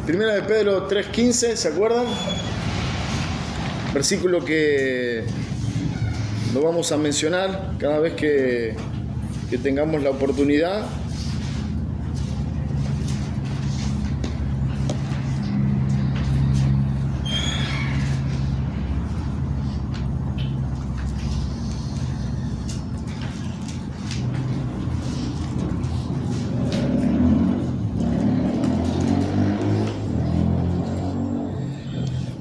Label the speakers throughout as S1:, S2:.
S1: Primera de Pedro 3:15, ¿se acuerdan? Versículo que lo vamos a mencionar cada vez que tengamos la oportunidad.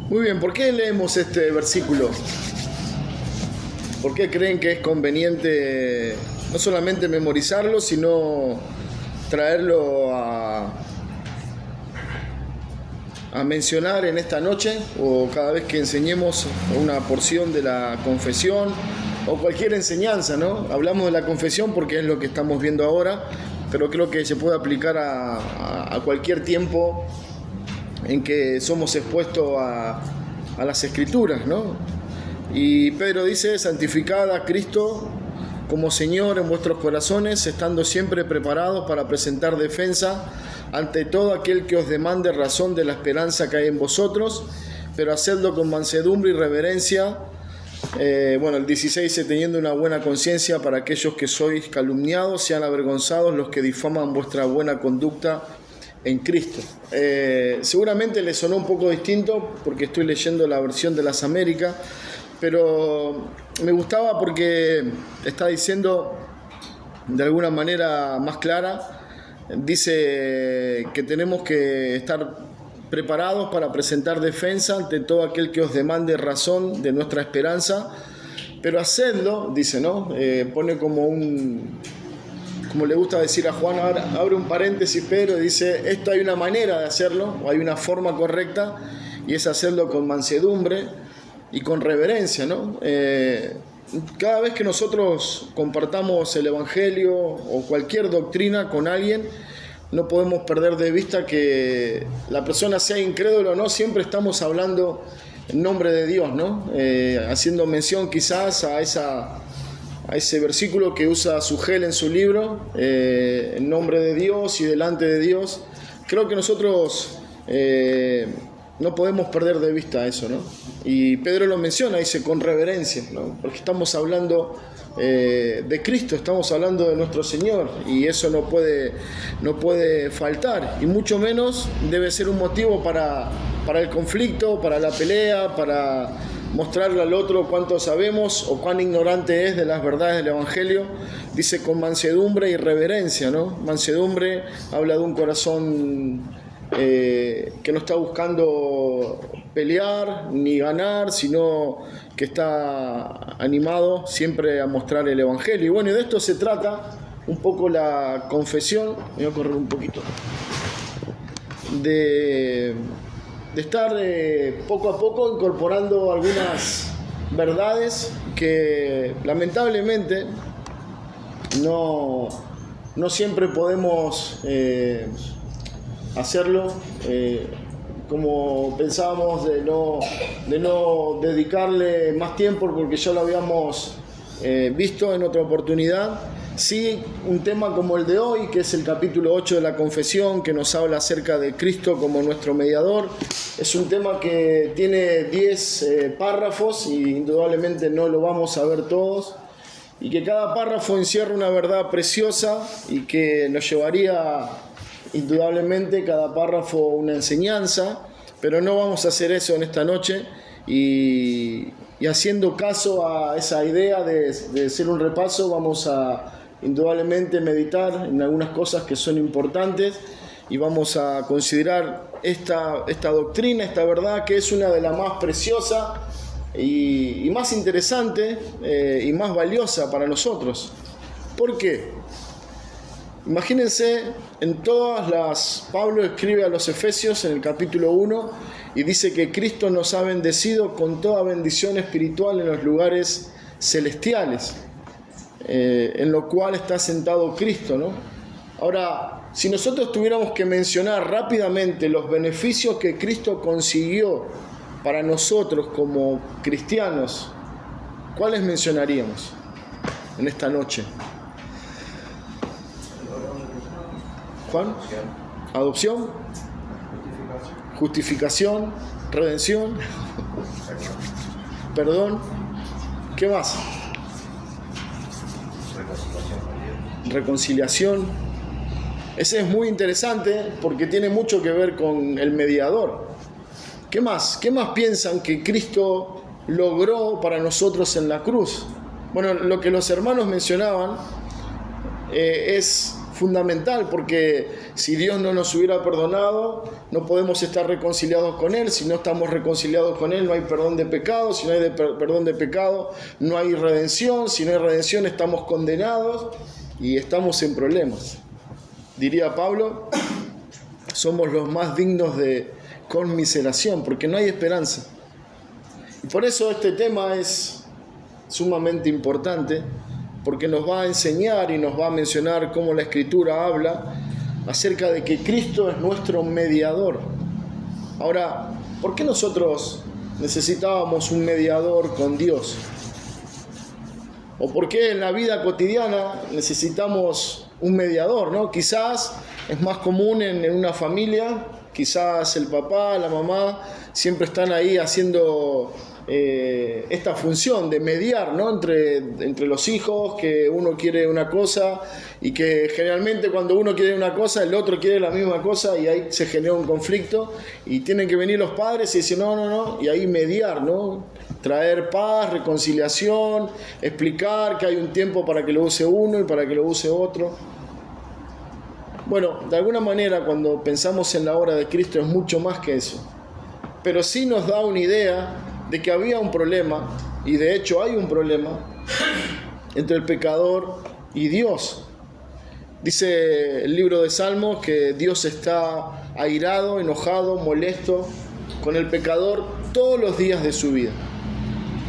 S1: Muy bien, ¿por qué leemos este versículo? ¿Por qué creen que es conveniente no solamente memorizarlo, sino traerlo a mencionar en esta noche o cada vez que enseñemos una porción de la confesión o cualquier enseñanza, ¿no? Hablamos de la confesión porque es lo que estamos viendo ahora, pero creo que se puede aplicar a cualquier tiempo en que somos expuestos a las Escrituras, ¿no? Y Pedro dice: santificad a Cristo como Señor en vuestros corazones, estando siempre preparados para presentar defensa ante todo aquel que os demande razón de la esperanza que hay en vosotros, pero hacedlo con mansedumbre y reverencia. El 16 dice: teniendo una buena conciencia, para aquellos que sois calumniados sean avergonzados los que difaman vuestra buena conducta en Cristo. Seguramente le sonó un poco distinto porque estoy leyendo la versión de las Américas, pero me gustaba porque está diciendo de alguna manera más clara. Dice que tenemos que estar preparados para presentar defensa ante todo aquel que os demande razón de nuestra esperanza, pero hacedlo, dice, ¿no? Pone como le gusta decir a Juan, abre un paréntesis Pedro y dice: esto hay una manera de hacerlo, o hay una forma correcta, y es hacerlo con mansedumbre y con reverencia, ¿no? Cada vez que nosotros compartamos el Evangelio o cualquier doctrina con alguien, no podemos perder de vista que la persona sea incrédula o no, siempre estamos hablando en nombre de Dios, ¿no? Haciendo mención quizás a ese versículo que usa Sugel en su libro, en nombre de Dios y delante de Dios. Creo que nosotros no podemos perder de vista eso, ¿no? Y Pedro lo menciona, dice con reverencia, ¿no? Porque estamos hablando de Cristo, estamos hablando de nuestro Señor, y eso no puede faltar, y mucho menos debe ser un motivo para el conflicto, para la pelea, para mostrarle al otro cuánto sabemos o cuán ignorante es de las verdades del Evangelio. Dice con mansedumbre y reverencia, ¿no? Mansedumbre habla de un corazón que no está buscando pelear ni ganar, sino que está animado siempre a mostrar el Evangelio. Y bueno, y de esto se trata un poco la confesión. Me voy a correr un poquito. De estar poco a poco incorporando algunas verdades que lamentablemente no siempre podemos hacerlo como pensábamos, de no dedicarle más tiempo porque ya lo habíamos visto en otra oportunidad. Sí, un tema como el de hoy, que es el capítulo 8 de la confesión, que nos habla acerca de Cristo como nuestro mediador, es un tema que tiene 10 párrafos y indudablemente no lo vamos a ver todos, y que cada párrafo encierra una verdad preciosa y que nos llevaría indudablemente cada párrafo una enseñanza, pero no vamos a hacer eso en esta noche, y haciendo caso a esa idea de hacer un repaso, vamos a indudablemente meditar en algunas cosas que son importantes y vamos a considerar esta doctrina, esta verdad, que es una de las más preciosas y más interesante y más valiosa para nosotros. ¿Por qué? Imagínense, Pablo escribe a los Efesios en el capítulo 1 y dice que Cristo nos ha bendecido con toda bendición espiritual en los lugares celestiales, en lo cual está sentado Cristo, ¿no? Ahora, si nosotros tuviéramos que mencionar rápidamente los beneficios que Cristo consiguió para nosotros como cristianos, ¿cuáles mencionaríamos en esta noche? ¿Juan? ¿Adopción? justificación, redención, perdón. ¿Qué más? Reconciliación. Ese es muy interesante porque tiene mucho que ver con el mediador. ¿Qué más? ¿Qué más piensan que Cristo logró para nosotros en la cruz? Bueno, lo que los hermanos mencionaban es fundamental, porque si Dios no nos hubiera perdonado, no podemos estar reconciliados con Él. Si no estamos reconciliados con Él, no hay perdón de pecado. Si no hay perdón de pecado, no hay redención. Si no hay redención, estamos condenados y estamos en problemas. Diría Pablo, somos los más dignos de conmiseración, porque no hay esperanza. Y por eso este tema es sumamente importante, porque nos va a enseñar y nos va a mencionar cómo la Escritura habla acerca de que Cristo es nuestro mediador. Ahora, ¿por qué nosotros necesitábamos un mediador con Dios? ¿O por qué en la vida cotidiana necesitamos un mediador, ¿no? Quizás es más común en una familia, quizás el papá, la mamá siempre están ahí haciendo esta función de mediar, ¿no? entre los hijos, que uno quiere una cosa y que generalmente cuando uno quiere una cosa el otro quiere la misma cosa, y ahí se genera un conflicto y tienen que venir los padres y decir no, y ahí mediar, ¿no? Traer paz, reconciliación, explicar que hay un tiempo para que lo use uno y para que lo use otro. Bueno, de alguna manera cuando pensamos en la obra de Cristo es mucho más que eso, pero sí nos da una idea de que había un problema, y de hecho hay un problema, entre el pecador y Dios. Dice el libro de Salmos que Dios está airado, enojado, molesto con el pecador todos los días de su vida.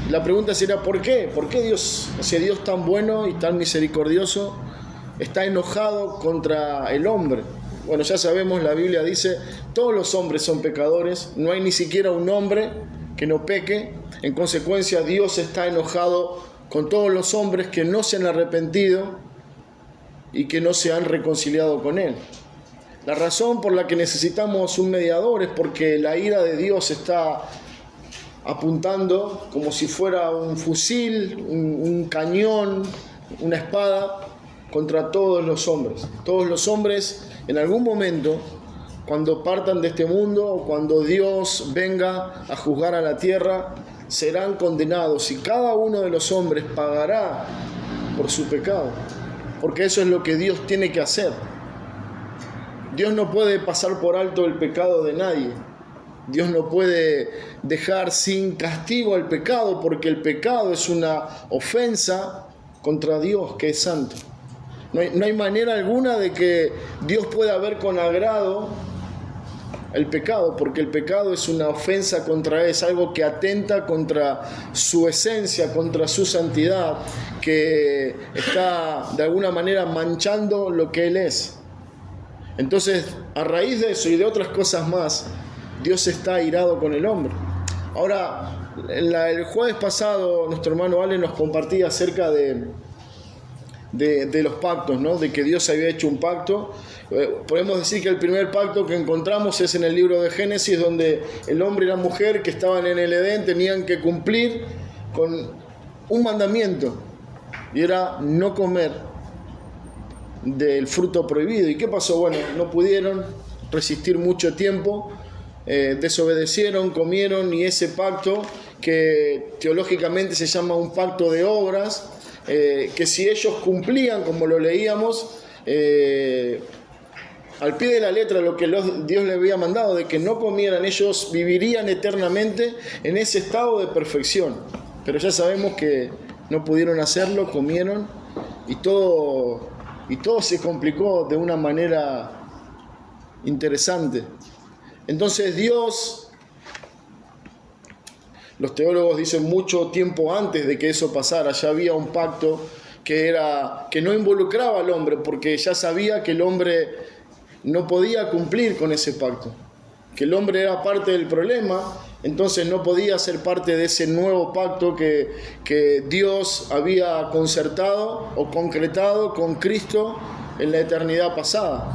S1: La pregunta sería, ¿por qué? ¿Por qué Dios, ese Dios tan bueno y tan misericordioso, está enojado contra el hombre? Bueno, ya sabemos, la Biblia dice, todos los hombres son pecadores, no hay ni siquiera un hombre que no peque. En consecuencia, Dios está enojado con todos los hombres que no se han arrepentido y que no se han reconciliado con Él. La razón por la que necesitamos un mediador es porque la ira de Dios está apuntando como si fuera un fusil, un cañón, una espada contra todos los hombres. Todos los hombres en algún momento, cuando partan de este mundo o cuando Dios venga a juzgar a la tierra, serán condenados, y cada uno de los hombres pagará por su pecado, porque eso es lo que Dios tiene que hacer. Dios no puede pasar por alto el pecado de nadie. Dios no puede dejar sin castigo al pecado, porque el pecado es una ofensa contra Dios, que es santo. No hay manera alguna de que Dios pueda ver con agrado el pecado, porque el pecado es una ofensa contra Él, es algo que atenta contra su esencia, contra su santidad, que está de alguna manera manchando lo que Él es. Entonces, a raíz de eso y de otras cosas más, Dios está airado con el hombre. Ahora, el jueves pasado, nuestro hermano Ale nos compartía acerca de los pactos, ¿no? De que Dios había hecho un pacto. Podemos decir que el primer pacto que encontramos es en el libro de Génesis, donde el hombre y la mujer que estaban en el Edén tenían que cumplir con un mandamiento, y era no comer del fruto prohibido. ¿Y qué pasó? Bueno, no pudieron resistir mucho tiempo, desobedecieron, comieron, y ese pacto, que teológicamente se llama un pacto de obras, que si ellos cumplían, como lo leíamos, al pie de la letra lo que Dios les había mandado, de que no comieran, ellos vivirían eternamente en ese estado de perfección. Pero ya sabemos que no pudieron hacerlo, comieron, y todo se complicó de una manera interesante. Entonces Dios, los teólogos dicen, mucho tiempo antes de que eso pasara, ya había un pacto que no involucraba al hombre, porque ya sabía que el hombre no podía cumplir con ese pacto, que el hombre era parte del problema, entonces no podía ser parte de ese nuevo pacto que Dios había concertado o concretado con Cristo en la eternidad pasada.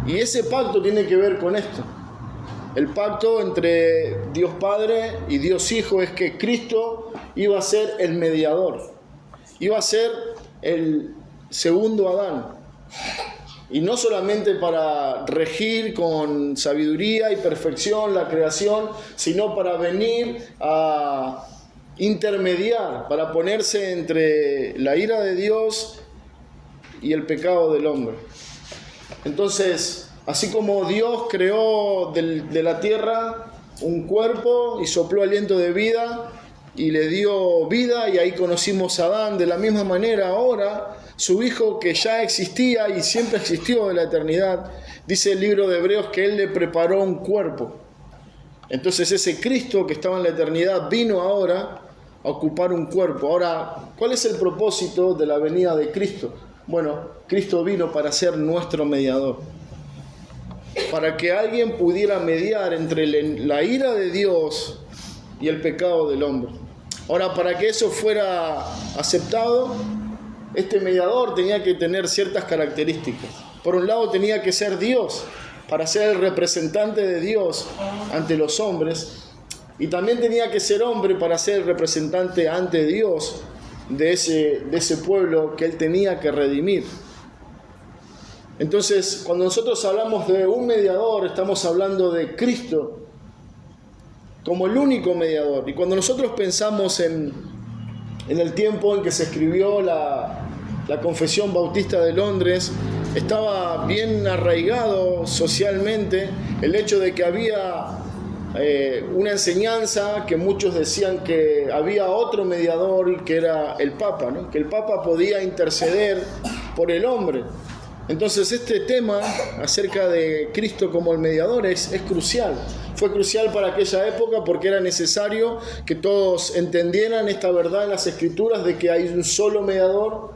S1: Y ese pacto tiene que ver con esto. El pacto entre Dios Padre y Dios Hijo es que Cristo iba a ser el mediador, iba a ser el segundo Adán. Y no solamente para regir con sabiduría y perfección la creación, sino para venir a intermediar, para ponerse entre la ira de Dios y el pecado del hombre. Entonces, así como Dios creó de la tierra un cuerpo y sopló aliento de vida y le dio vida, y ahí conocimos a Adán, de la misma manera ahora su Hijo, que ya existía y siempre existió de la eternidad, dice el libro de Hebreos que Él le preparó un cuerpo. Entonces ese Cristo que estaba en la eternidad vino ahora a ocupar un cuerpo. Ahora, ¿cuál es el propósito de la venida de Cristo? Bueno, Cristo vino para ser nuestro mediador, para que alguien pudiera mediar entre la ira de Dios y el pecado del hombre. Ahora, para que eso fuera aceptado, este mediador tenía que tener ciertas características. Por un lado, tenía que ser Dios, para ser el representante de Dios ante los hombres, y también tenía que ser hombre para ser el representante ante Dios de ese pueblo que Él tenía que redimir. Entonces, cuando nosotros hablamos de un mediador, estamos hablando de Cristo como el único mediador. Y cuando nosotros pensamos en el tiempo en que se escribió la Confesión Bautista de Londres, estaba bien arraigado socialmente el hecho de que había una enseñanza que muchos decían que había otro mediador, y que era el Papa, ¿no? Que el Papa podía interceder por el hombre. Entonces este tema acerca de Cristo como el mediador es crucial. Fue crucial para aquella época porque era necesario que todos entendieran esta verdad en las Escrituras, de que hay un solo mediador,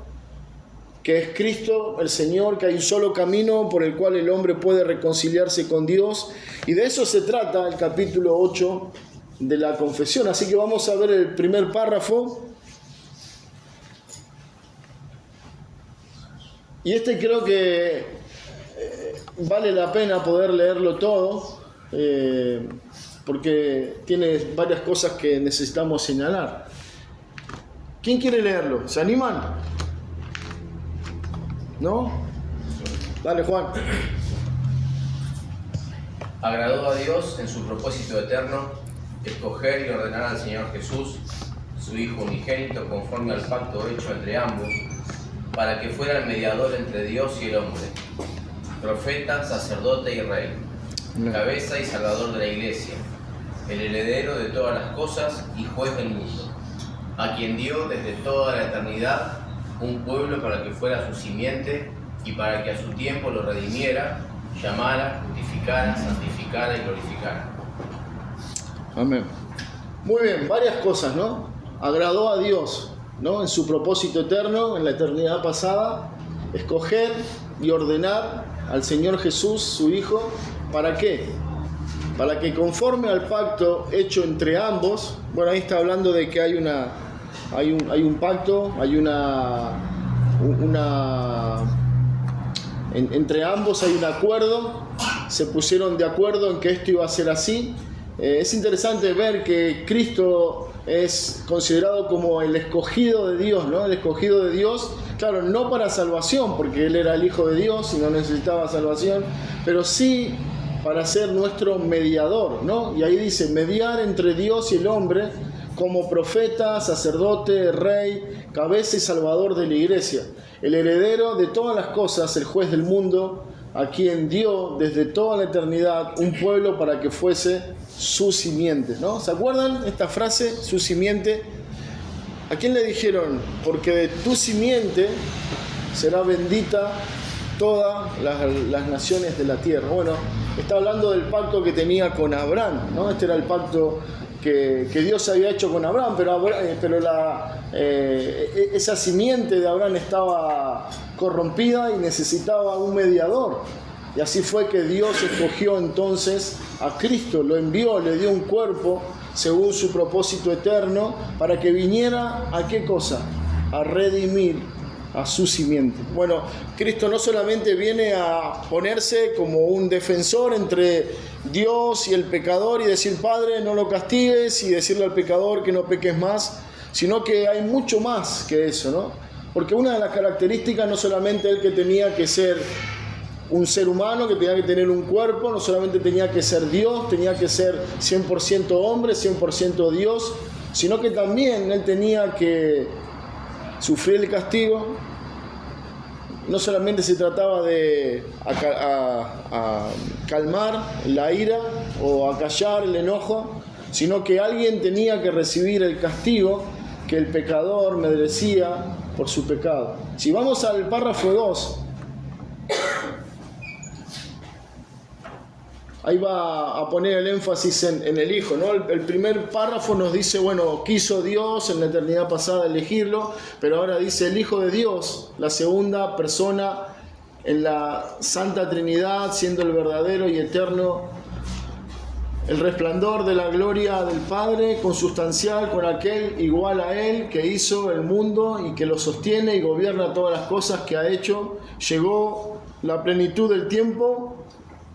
S1: que es Cristo el Señor, que hay un solo camino por el cual el hombre puede reconciliarse con Dios. Y de eso se trata el capítulo 8 de la Confesión. Así que vamos a ver el primer párrafo. Y creo que vale la pena poder leerlo todo, porque tiene varias cosas que necesitamos señalar. ¿Quién quiere leerlo? ¿Se animan? ¿No? Dale, Juan.
S2: Agradó a Dios en su propósito eterno escoger y ordenar al Señor Jesús, su Hijo unigénito, conforme al pacto hecho entre ambos, para que fuera el mediador entre Dios y el hombre, profeta, sacerdote y rey, cabeza y salvador de la Iglesia, el heredero de todas las cosas y juez del mundo, a quien dio desde toda la eternidad un pueblo para que fuera su simiente y para que a su tiempo lo redimiera, llamara, justificara, santificara y glorificara.
S1: Amén. Muy bien, varias cosas, ¿no? Agradó a Dios, ¿no? En su propósito eterno, en la eternidad pasada, escoger y ordenar al Señor Jesús, su Hijo. ¿Para qué? Para que conforme al pacto hecho entre ambos, bueno, ahí está hablando de que hay un pacto, entre ambos hay un acuerdo, se pusieron de acuerdo en que esto iba a ser así. Es interesante ver que Cristo es considerado como el escogido de Dios, ¿no? El escogido de Dios, claro, no para salvación, porque Él era el Hijo de Dios y no necesitaba salvación, pero sí para ser nuestro mediador, ¿no? Y ahí dice, mediar entre Dios y el hombre, como profeta, sacerdote, rey, cabeza y salvador de la Iglesia, el heredero de todas las cosas, el juez del mundo, a quien dio desde toda la eternidad un pueblo para que fuese su simiente, ¿no? ¿Se acuerdan esta frase, su simiente? ¿A quién le dijeron? Porque de tu simiente será bendita todas las naciones de la tierra. Bueno, está hablando del pacto que tenía con Abraham, ¿no? Este era el pacto que Dios había hecho con Abraham, pero esa simiente de Abraham estaba corrompida y necesitaba un mediador. Y así fue que Dios escogió entonces a Cristo, lo envió, le dio un cuerpo según su propósito eterno, para que viniera ¿a qué cosa? A redimir a su simiente. Bueno, Cristo no solamente viene a ponerse como un defensor entre Dios y el pecador y decir, Padre, no lo castigues, y decirle al pecador que no peques más, sino que hay mucho más que eso, ¿no? Porque una de las características no solamente él que tenía que ser un ser humano, que tenía que tener un cuerpo, no solamente tenía que ser Dios, tenía que ser 100% hombre, 100% Dios, sino que también él tenía que sufrir el castigo. No solamente se trataba de calmar la ira o acallar el enojo, sino que alguien tenía que recibir el castigo que el pecador merecía por su pecado. Si vamos al párrafo 2, ahí va a poner el énfasis en el Hijo, ¿no? El primer párrafo nos dice, bueno, quiso Dios en la eternidad pasada elegirlo, pero ahora dice el Hijo de Dios, la segunda persona en la Santa Trinidad, siendo el verdadero y eterno, el resplandor de la gloria del Padre, consustancial con aquel igual a Él que hizo el mundo y que lo sostiene y gobierna todas las cosas que ha hecho. Llegó la plenitud del tiempo,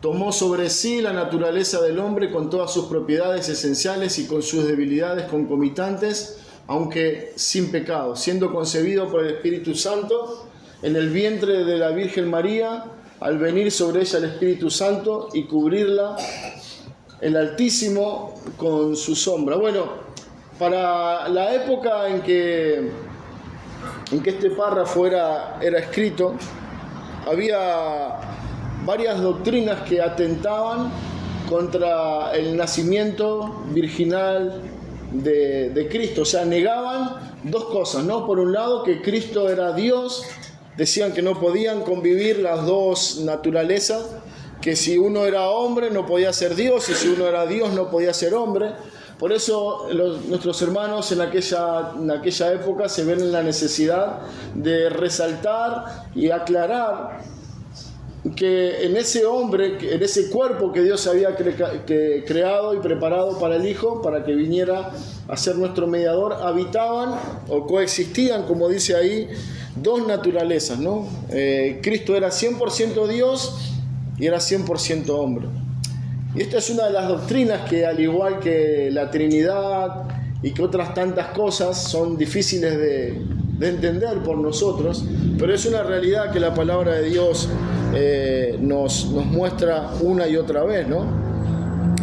S1: tomó sobre sí la naturaleza del hombre con todas sus propiedades esenciales y con sus debilidades concomitantes, aunque sin pecado, siendo concebido por el Espíritu Santo en el vientre de la Virgen María, al venir sobre ella el Espíritu Santo y cubrirla el Altísimo con su sombra. Bueno, para la época en que este párrafo era escrito, había varias doctrinas que atentaban contra el nacimiento virginal de Cristo. O sea, negaban dos cosas, ¿no? Por un lado, que Cristo era Dios, decían que no podían convivir las dos naturalezas, que si uno era hombre no podía ser Dios y si uno era Dios no podía ser hombre. Por eso nuestros hermanos en aquella época se ven en la necesidad de resaltar y aclarar que en ese hombre, en ese cuerpo que Dios había creado y preparado para el Hijo, para que viniera a ser nuestro mediador, habitaban o coexistían, como dice ahí, dos naturalezas, ¿no? Cristo era 100% Dios y era 100% hombre. Y esta es una de las doctrinas que, al igual que la Trinidad y que otras tantas cosas, son difíciles de entender por nosotros, pero es una realidad que la palabra de Dios nos muestra una y otra vez, ¿no?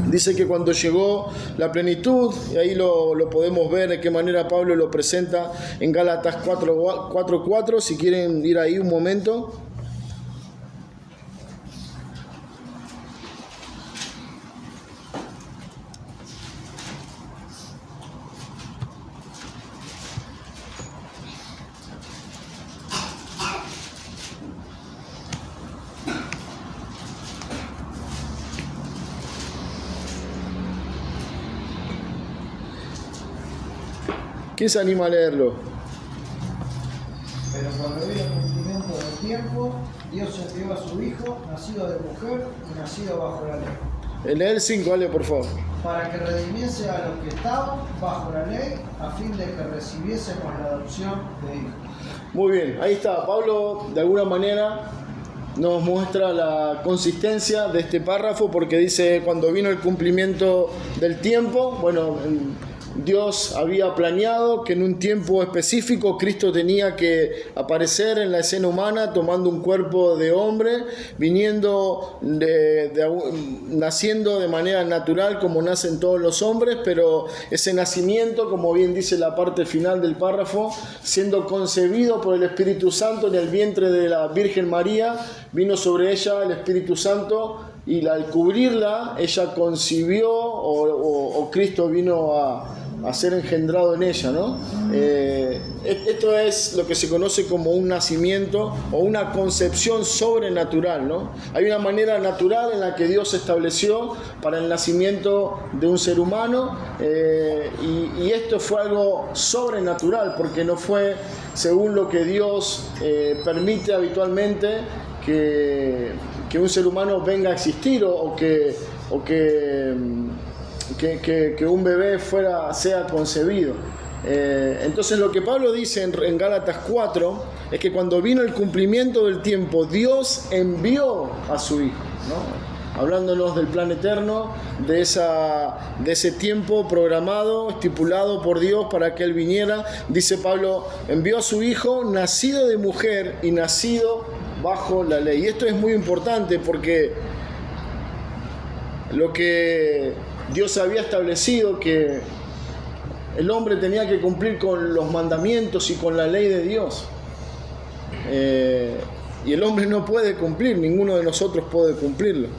S1: Dice que cuando llegó la plenitud, y ahí lo podemos ver de qué manera Pablo lo presenta en Gálatas 4:4, si quieren ir ahí un momento. ¿Quién se anima a leerlo?
S3: Pero cuando vino el cumplimiento del tiempo, Dios envió a su Hijo, nacido de mujer y nacido bajo la ley.
S1: Lee el 5, vale, por favor.
S3: Para que redimiese a los que estaban bajo la ley, a fin de que recibiésemos la adopción de hijos.
S1: Muy bien, ahí está. Pablo, de alguna manera, nos muestra la consistencia de este párrafo, porque dice, cuando vino el cumplimiento del tiempo, bueno, Dios había planeado que en un tiempo específico Cristo tenía que aparecer en la escena humana tomando un cuerpo de hombre, naciendo de manera natural como nacen todos los hombres, pero ese nacimiento, como bien dice la parte final del párrafo, siendo concebido por el Espíritu Santo en el vientre de la Virgen María, vino sobre ella el Espíritu Santo y al cubrirla, ella concibió o Cristo vino a ser engendrado en ella, ¿no? Esto es lo que se conoce como un nacimiento o una concepción sobrenatural, ¿no? Hay una manera natural en la que Dios estableció para el nacimiento de un ser humano, y esto fue algo sobrenatural, porque no fue según lo que Dios permite habitualmente que un ser humano venga a existir o que un bebé sea concebido. Entonces lo que Pablo dice en Gálatas 4 es que cuando vino el cumplimiento del tiempo, Dios envió a su Hijo, ¿no? Hablándonos del plan eterno, de ese tiempo programado, estipulado por Dios para que Él viniera. Dice Pablo, envió a su Hijo, nacido de mujer y nacido bajo la ley. Y esto es muy importante porque lo que Dios había establecido, que el hombre tenía que cumplir con los mandamientos y con la ley de Dios. Y el hombre no puede cumplir, ninguno de nosotros puede cumplirlo.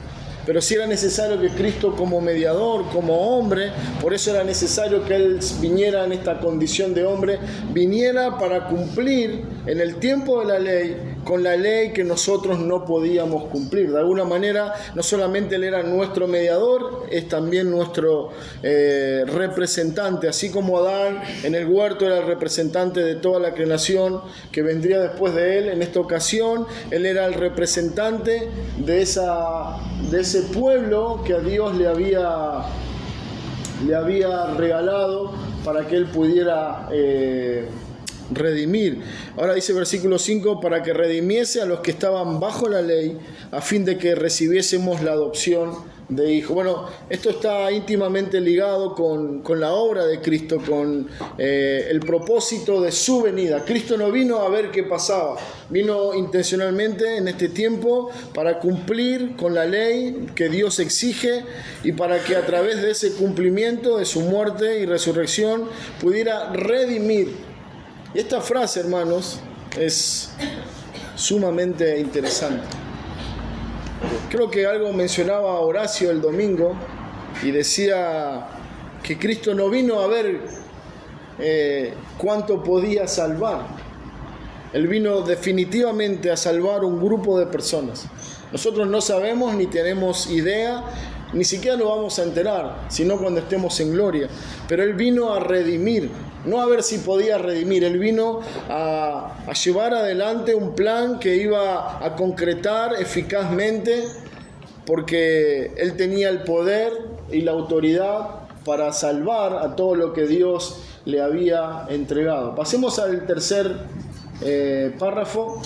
S1: Pero sí era necesario que Cristo como mediador, como hombre, por eso era necesario que Él viniera en esta condición de hombre, viniera para cumplir en el tiempo de la ley, con la ley que nosotros no podíamos cumplir. De alguna manera, no solamente Él era nuestro mediador, es también nuestro representante, así como Adán en el huerto era el representante de toda la creación que vendría después de Él. En esta ocasión, Él era el representante de ese pueblo que a Dios le había regalado para que Él pudiera redimir. Ahora dice versículo 5, para que redimiese a los que estaban bajo la ley, a fin de que recibiésemos la adopción de hijo. Bueno, esto está íntimamente ligado con la obra de Cristo, con el propósito de su venida. Cristo no vino a ver qué pasaba, vino intencionalmente en este tiempo para cumplir con la ley que Dios exige y para que a través de ese cumplimiento de su muerte y resurrección pudiera redimir. Y esta frase, hermanos, es sumamente interesante. Creo que algo mencionaba Horacio el domingo y decía que Cristo no vino a ver cuánto podía salvar. Él vino definitivamente a salvar un grupo de personas. Nosotros no sabemos ni tenemos idea, ni siquiera nos vamos a enterar, sino cuando estemos en gloria. Pero Él vino a redimir, no a ver si podía redimir. Él vino a llevar adelante un plan que iba a concretar eficazmente, porque Él tenía el poder y la autoridad para salvar a todo lo que Dios le había entregado. Pasemos al tercer párrafo.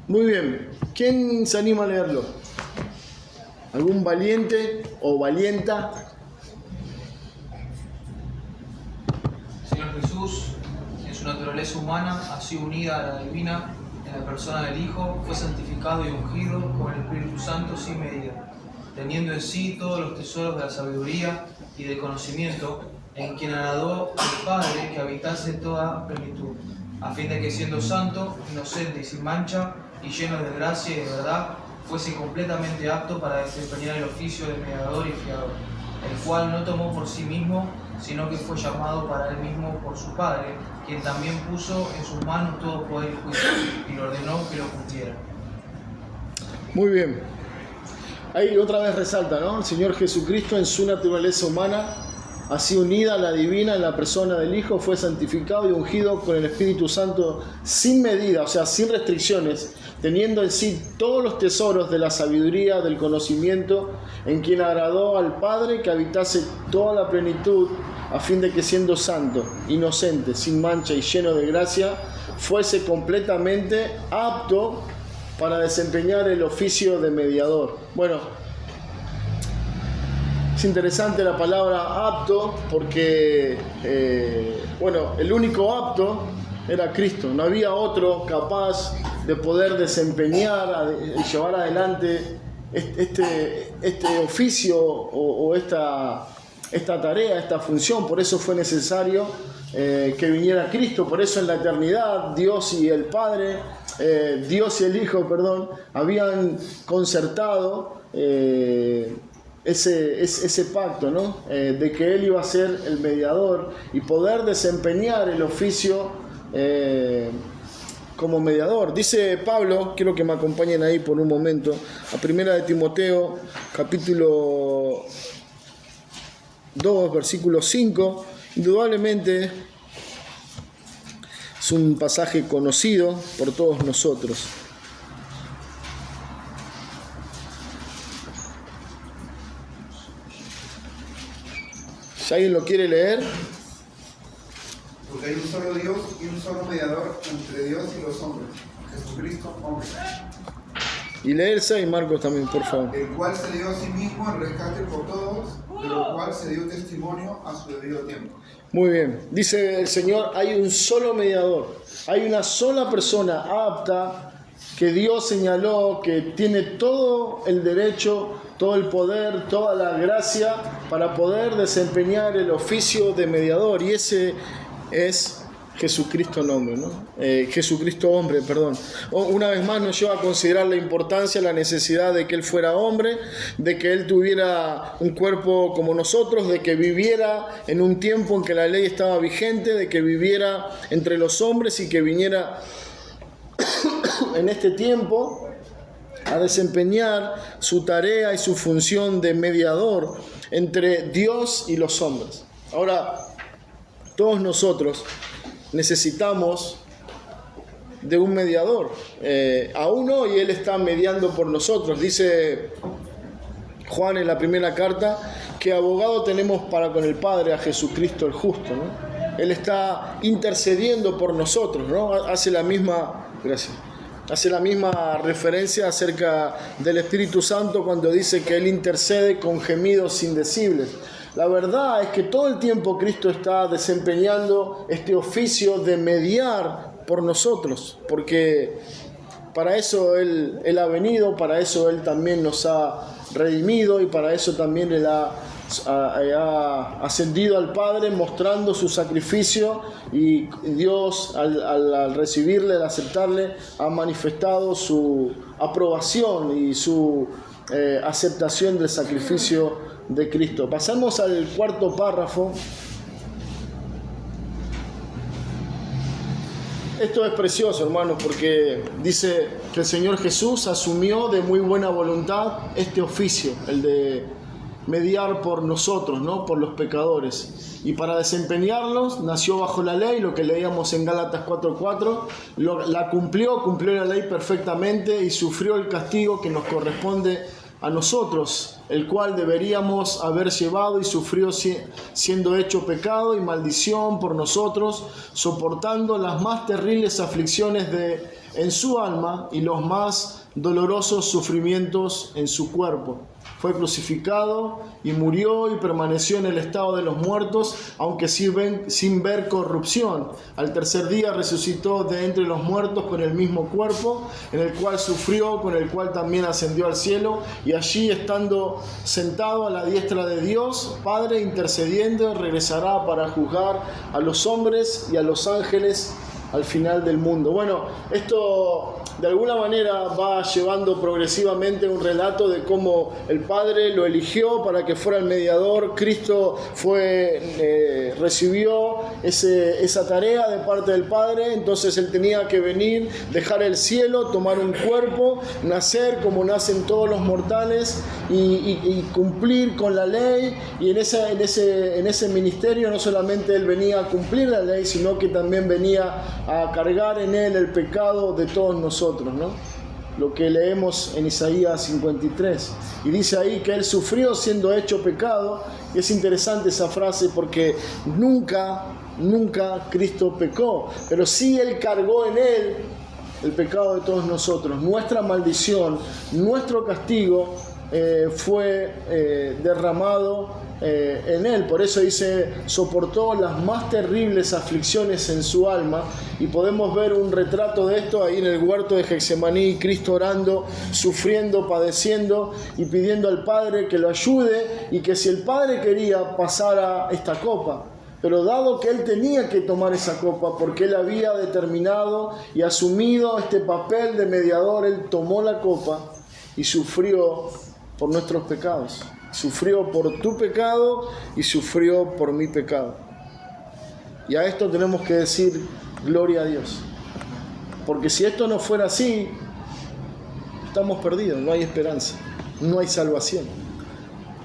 S1: Muy bien, ¿quién se anima a leerlo? ¿Algún valiente o valienta?
S4: Señor Jesús, en su naturaleza humana, así unida a la divina, en la persona del Hijo, fue santificado y ungido con el Espíritu Santo sin medida, teniendo en sí todos los tesoros de la sabiduría y del conocimiento, en quien agradó al Padre que habitase toda plenitud, a fin de que siendo santo, inocente y sin mancha, y lleno de gracia y de verdad, fuese completamente apto para desempeñar el oficio de mediador y fiador, el cual no tomó por sí mismo, sino que fue llamado para él mismo por su Padre, quien también puso en sus manos todo poder y juicio, y le ordenó que lo cumpliera.
S1: Muy bien. Ahí otra vez resalta, ¿no? El Señor Jesucristo en su naturaleza humana, así unida a la divina en la persona del Hijo, fue santificado y ungido con el Espíritu Santo sin medida, o sea, sin restricciones, teniendo en sí todos los tesoros de la sabiduría, del conocimiento, en quien agradó al Padre que habitase toda la plenitud, a fin de que siendo santo, inocente, sin mancha y lleno de gracia, fuese completamente apto para desempeñar el oficio de mediador. Bueno, es interesante la palabra apto porque, el único apto era Cristo. No había otro capaz de poder desempeñar y llevar adelante este oficio o esta tarea, esta función. Por eso fue necesario que viniera Cristo. Por eso en la eternidad Dios y el Padre, Dios y el Hijo, habían concertado ese pacto, ¿no? De que Él iba a ser el mediador y poder desempeñar el oficio como mediador. Dice Pablo, quiero que me acompañen ahí por un momento, a Primera de Timoteo, capítulo 2, versículo 5. Indudablemente es un pasaje conocido por todos nosotros. Si alguien lo quiere leer.
S5: Porque hay un solo Dios y un solo mediador entre Dios y los hombres, Jesucristo, hombre.
S1: Y lee el 6, Marcos, también, por favor.
S5: El cual se dio a sí mismo en rescate por todos, de lo cual se dio testimonio a su debido tiempo.
S1: Muy bien. Dice el Señor, hay un solo mediador. Hay una sola persona apta que Dios señaló, que tiene todo el derecho, todo el poder, toda la gracia para poder desempeñar el oficio de mediador. Y ese es Jesucristo hombre, ¿no? Jesucristo hombre, perdón. Una vez más nos lleva a considerar la importancia, la necesidad de que Él fuera hombre, de que Él tuviera un cuerpo como nosotros, de que viviera en un tiempo en que la ley estaba vigente, de que viviera entre los hombres y que viniera en este tiempo a desempeñar su tarea y su función de mediador entre Dios y los hombres. Ahora, todos nosotros necesitamos de un mediador. Aún hoy Él está mediando por nosotros. Dice Juan en la primera carta que abogado tenemos para con el Padre, a Jesucristo el justo, ¿no? Él está intercediendo por nosotros, ¿no? Hace la misma referencia acerca del Espíritu Santo cuando dice que Él intercede con gemidos indecibles. La verdad es que todo el tiempo Cristo está desempeñando este oficio de mediar por nosotros, porque para eso Él ha venido, para eso Él también nos ha redimido y para eso también Él ha ascendido al Padre mostrando su sacrificio, y Dios al recibirle, al aceptarle, ha manifestado su aprobación y su aceptación del sacrificio de Cristo. Pasamos al cuarto párrafo. Esto es precioso, hermanos, porque dice que el Señor Jesús asumió de muy buena voluntad este oficio, el de mediar por nosotros, ¿no? Por los pecadores. Y para desempeñarlos nació bajo la ley, lo que leíamos en Gálatas 4:4, la cumplió la ley perfectamente y sufrió el castigo que nos corresponde a nosotros, el cual deberíamos haber llevado, y sufrió siendo hecho pecado y maldición por nosotros, soportando las más terribles aflicciones en su alma y los más dolorosos sufrimientos en su cuerpo. Fue crucificado y murió y permaneció en el estado de los muertos, aunque sin ver corrupción. Al tercer día resucitó de entre los muertos con el mismo cuerpo, en el cual sufrió, con el cual también ascendió al cielo, y allí, estando sentado a la diestra de Dios, Padre, intercediendo, regresará para juzgar a los hombres y a los ángeles al final del mundo. Bueno, esto de alguna manera va llevando progresivamente un relato de cómo el Padre lo eligió para que fuera el mediador. Cristo recibió esa tarea de parte del Padre, entonces Él tenía que venir, dejar el cielo, tomar un cuerpo, nacer como nacen todos los mortales y cumplir con la ley. Y en ese ministerio no solamente Él venía a cumplir la ley, sino que también venía a cargar en Él el pecado de todos nosotros, ¿no? Lo que leemos en Isaías 53. Y dice ahí que Él sufrió siendo hecho pecado. Y es interesante esa frase porque nunca Cristo pecó, pero sí Él cargó en Él el pecado de todos nosotros. Nuestra maldición, nuestro castigo fue derramado en Él. Por eso dice, soportó las más terribles aflicciones en su alma, y podemos ver un retrato de esto ahí en el huerto de Getsemaní, Cristo orando, sufriendo, padeciendo y pidiendo al Padre que lo ayude, y que si el Padre quería pasara esta copa. Pero dado que Él tenía que tomar esa copa porque Él había determinado y asumido este papel de mediador, Él tomó la copa y sufrió por nuestros pecados. Sufrió por tu pecado y sufrió por mi pecado. Y a esto tenemos que decir gloria a Dios. Porque si esto no fuera así, estamos perdidos, no hay esperanza, no hay salvación.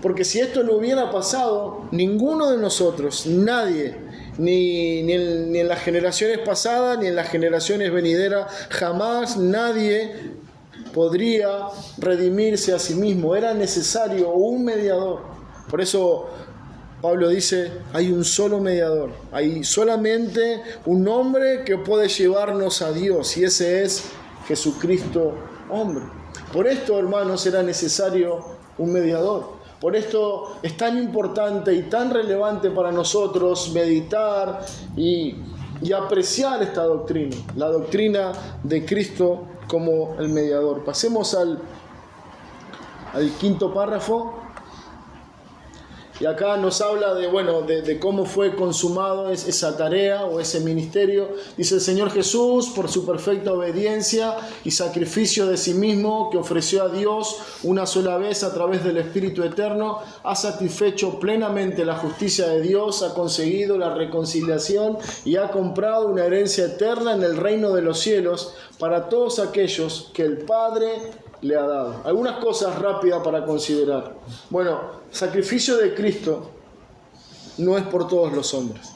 S1: Porque si esto no hubiera pasado, ninguno de nosotros, nadie, ni en las generaciones pasadas, ni en las generaciones venideras, jamás nadie podría redimirse a sí mismo. Era necesario un mediador. Por eso Pablo dice, hay un solo mediador, hay solamente un hombre que puede llevarnos a Dios, y ese es Jesucristo, hombre. Por esto, hermanos, era necesario un mediador. Por esto es tan importante y tan relevante para nosotros meditar y apreciar esta doctrina, la doctrina de Cristo como el mediador. Pasemos al quinto párrafo. Y acá nos habla de cómo fue consumado esa tarea o ese ministerio. Dice: el Señor Jesús, por su perfecta obediencia y sacrificio de sí mismo, que ofreció a Dios una sola vez a través del Espíritu Eterno, ha satisfecho plenamente la justicia de Dios, ha conseguido la reconciliación y ha comprado una herencia eterna en el reino de los cielos para todos aquellos que el Padre le ha dado. Algunas cosas rápidas para considerar. Bueno, sacrificio de Cristo no es por todos los hombres.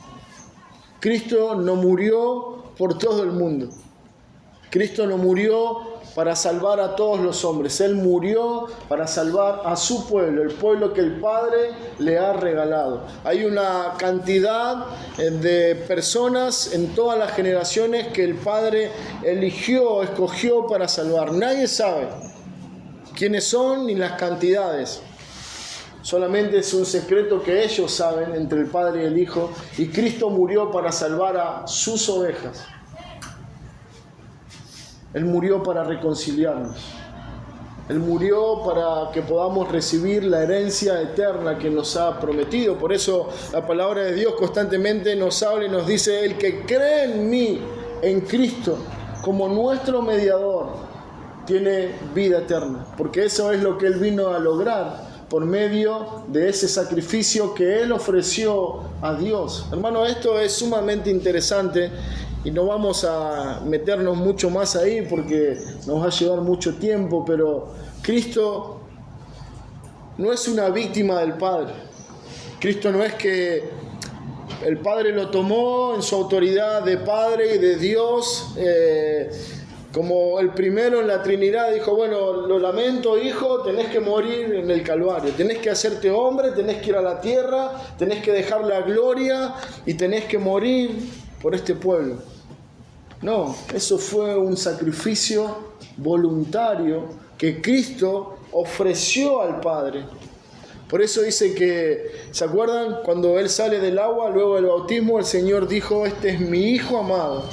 S1: Cristo no murió por todo el mundo. Cristo no murió para salvar a todos los hombres. Él murió para salvar a su pueblo, el pueblo que el Padre le ha regalado. Hay una cantidad de personas en todas las generaciones que el Padre escogió para salvar. Nadie sabe quiénes son ni las cantidades. Solamente es un secreto que ellos saben entre el Padre y el Hijo. Y Cristo murió para salvar a sus ovejas. Él murió para reconciliarnos. Él murió para que podamos recibir la herencia eterna que nos ha prometido. Por eso la palabra de Dios constantemente nos habla y nos dice: el que cree en mí, en Cristo, como nuestro mediador, tiene vida eterna. Porque eso es lo que Él vino a lograr por medio de ese sacrificio que Él ofreció a Dios. Hermano, esto es sumamente interesante. Y no vamos a meternos mucho más ahí porque nos va a llevar mucho tiempo, pero Cristo no es una víctima del Padre. Cristo no es que el Padre lo tomó en su autoridad de Padre y de Dios, como el primero en la Trinidad. Dijo: bueno, lo lamento, hijo, tenés que morir en el Calvario, tenés que hacerte hombre, tenés que ir a la tierra, tenés que dejar la gloria y tenés que morir por este pueblo. No, eso fue un sacrificio voluntario que Cristo ofreció al Padre. Por eso dice que, ¿se acuerdan? Cuando Él sale del agua, luego del bautismo, el Señor dijo: este es mi Hijo amado,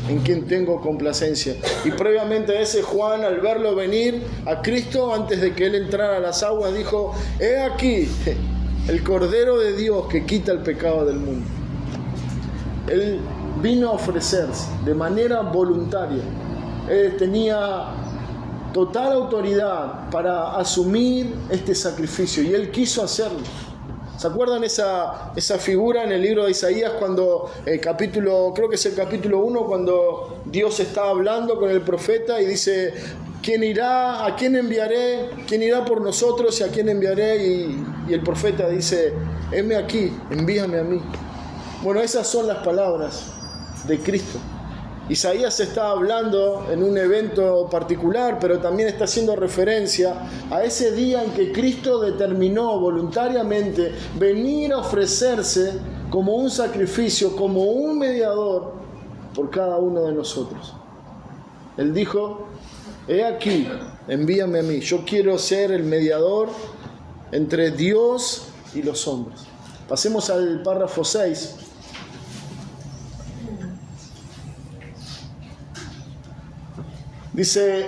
S1: en quien tengo complacencia. Y previamente a ese, Juan, al verlo venir a Cristo, antes de que Él entrara a las aguas, dijo: he aquí el Cordero de Dios que quita el pecado del mundo. Él vino a ofrecerse de manera voluntaria. Él tenía total autoridad para asumir este sacrificio y Él quiso hacerlo. ¿Se acuerdan esa figura en el libro de Isaías cuando creo que es el capítulo 1, cuando Dios está hablando con el profeta y dice: ¿quién irá? ¿A quién enviaré? ¿Quién irá por nosotros y a quién enviaré? Y el profeta dice: heme aquí, envíame a mí. Bueno, esas son las palabras de Cristo. Isaías está hablando en un evento particular, pero también está haciendo referencia a ese día en que Cristo determinó voluntariamente venir a ofrecerse como un sacrificio, como un mediador por cada uno de nosotros. Él dijo: he aquí, envíame a mí. Yo quiero ser el mediador entre Dios y los hombres. Pasemos al párrafo 6. Dice: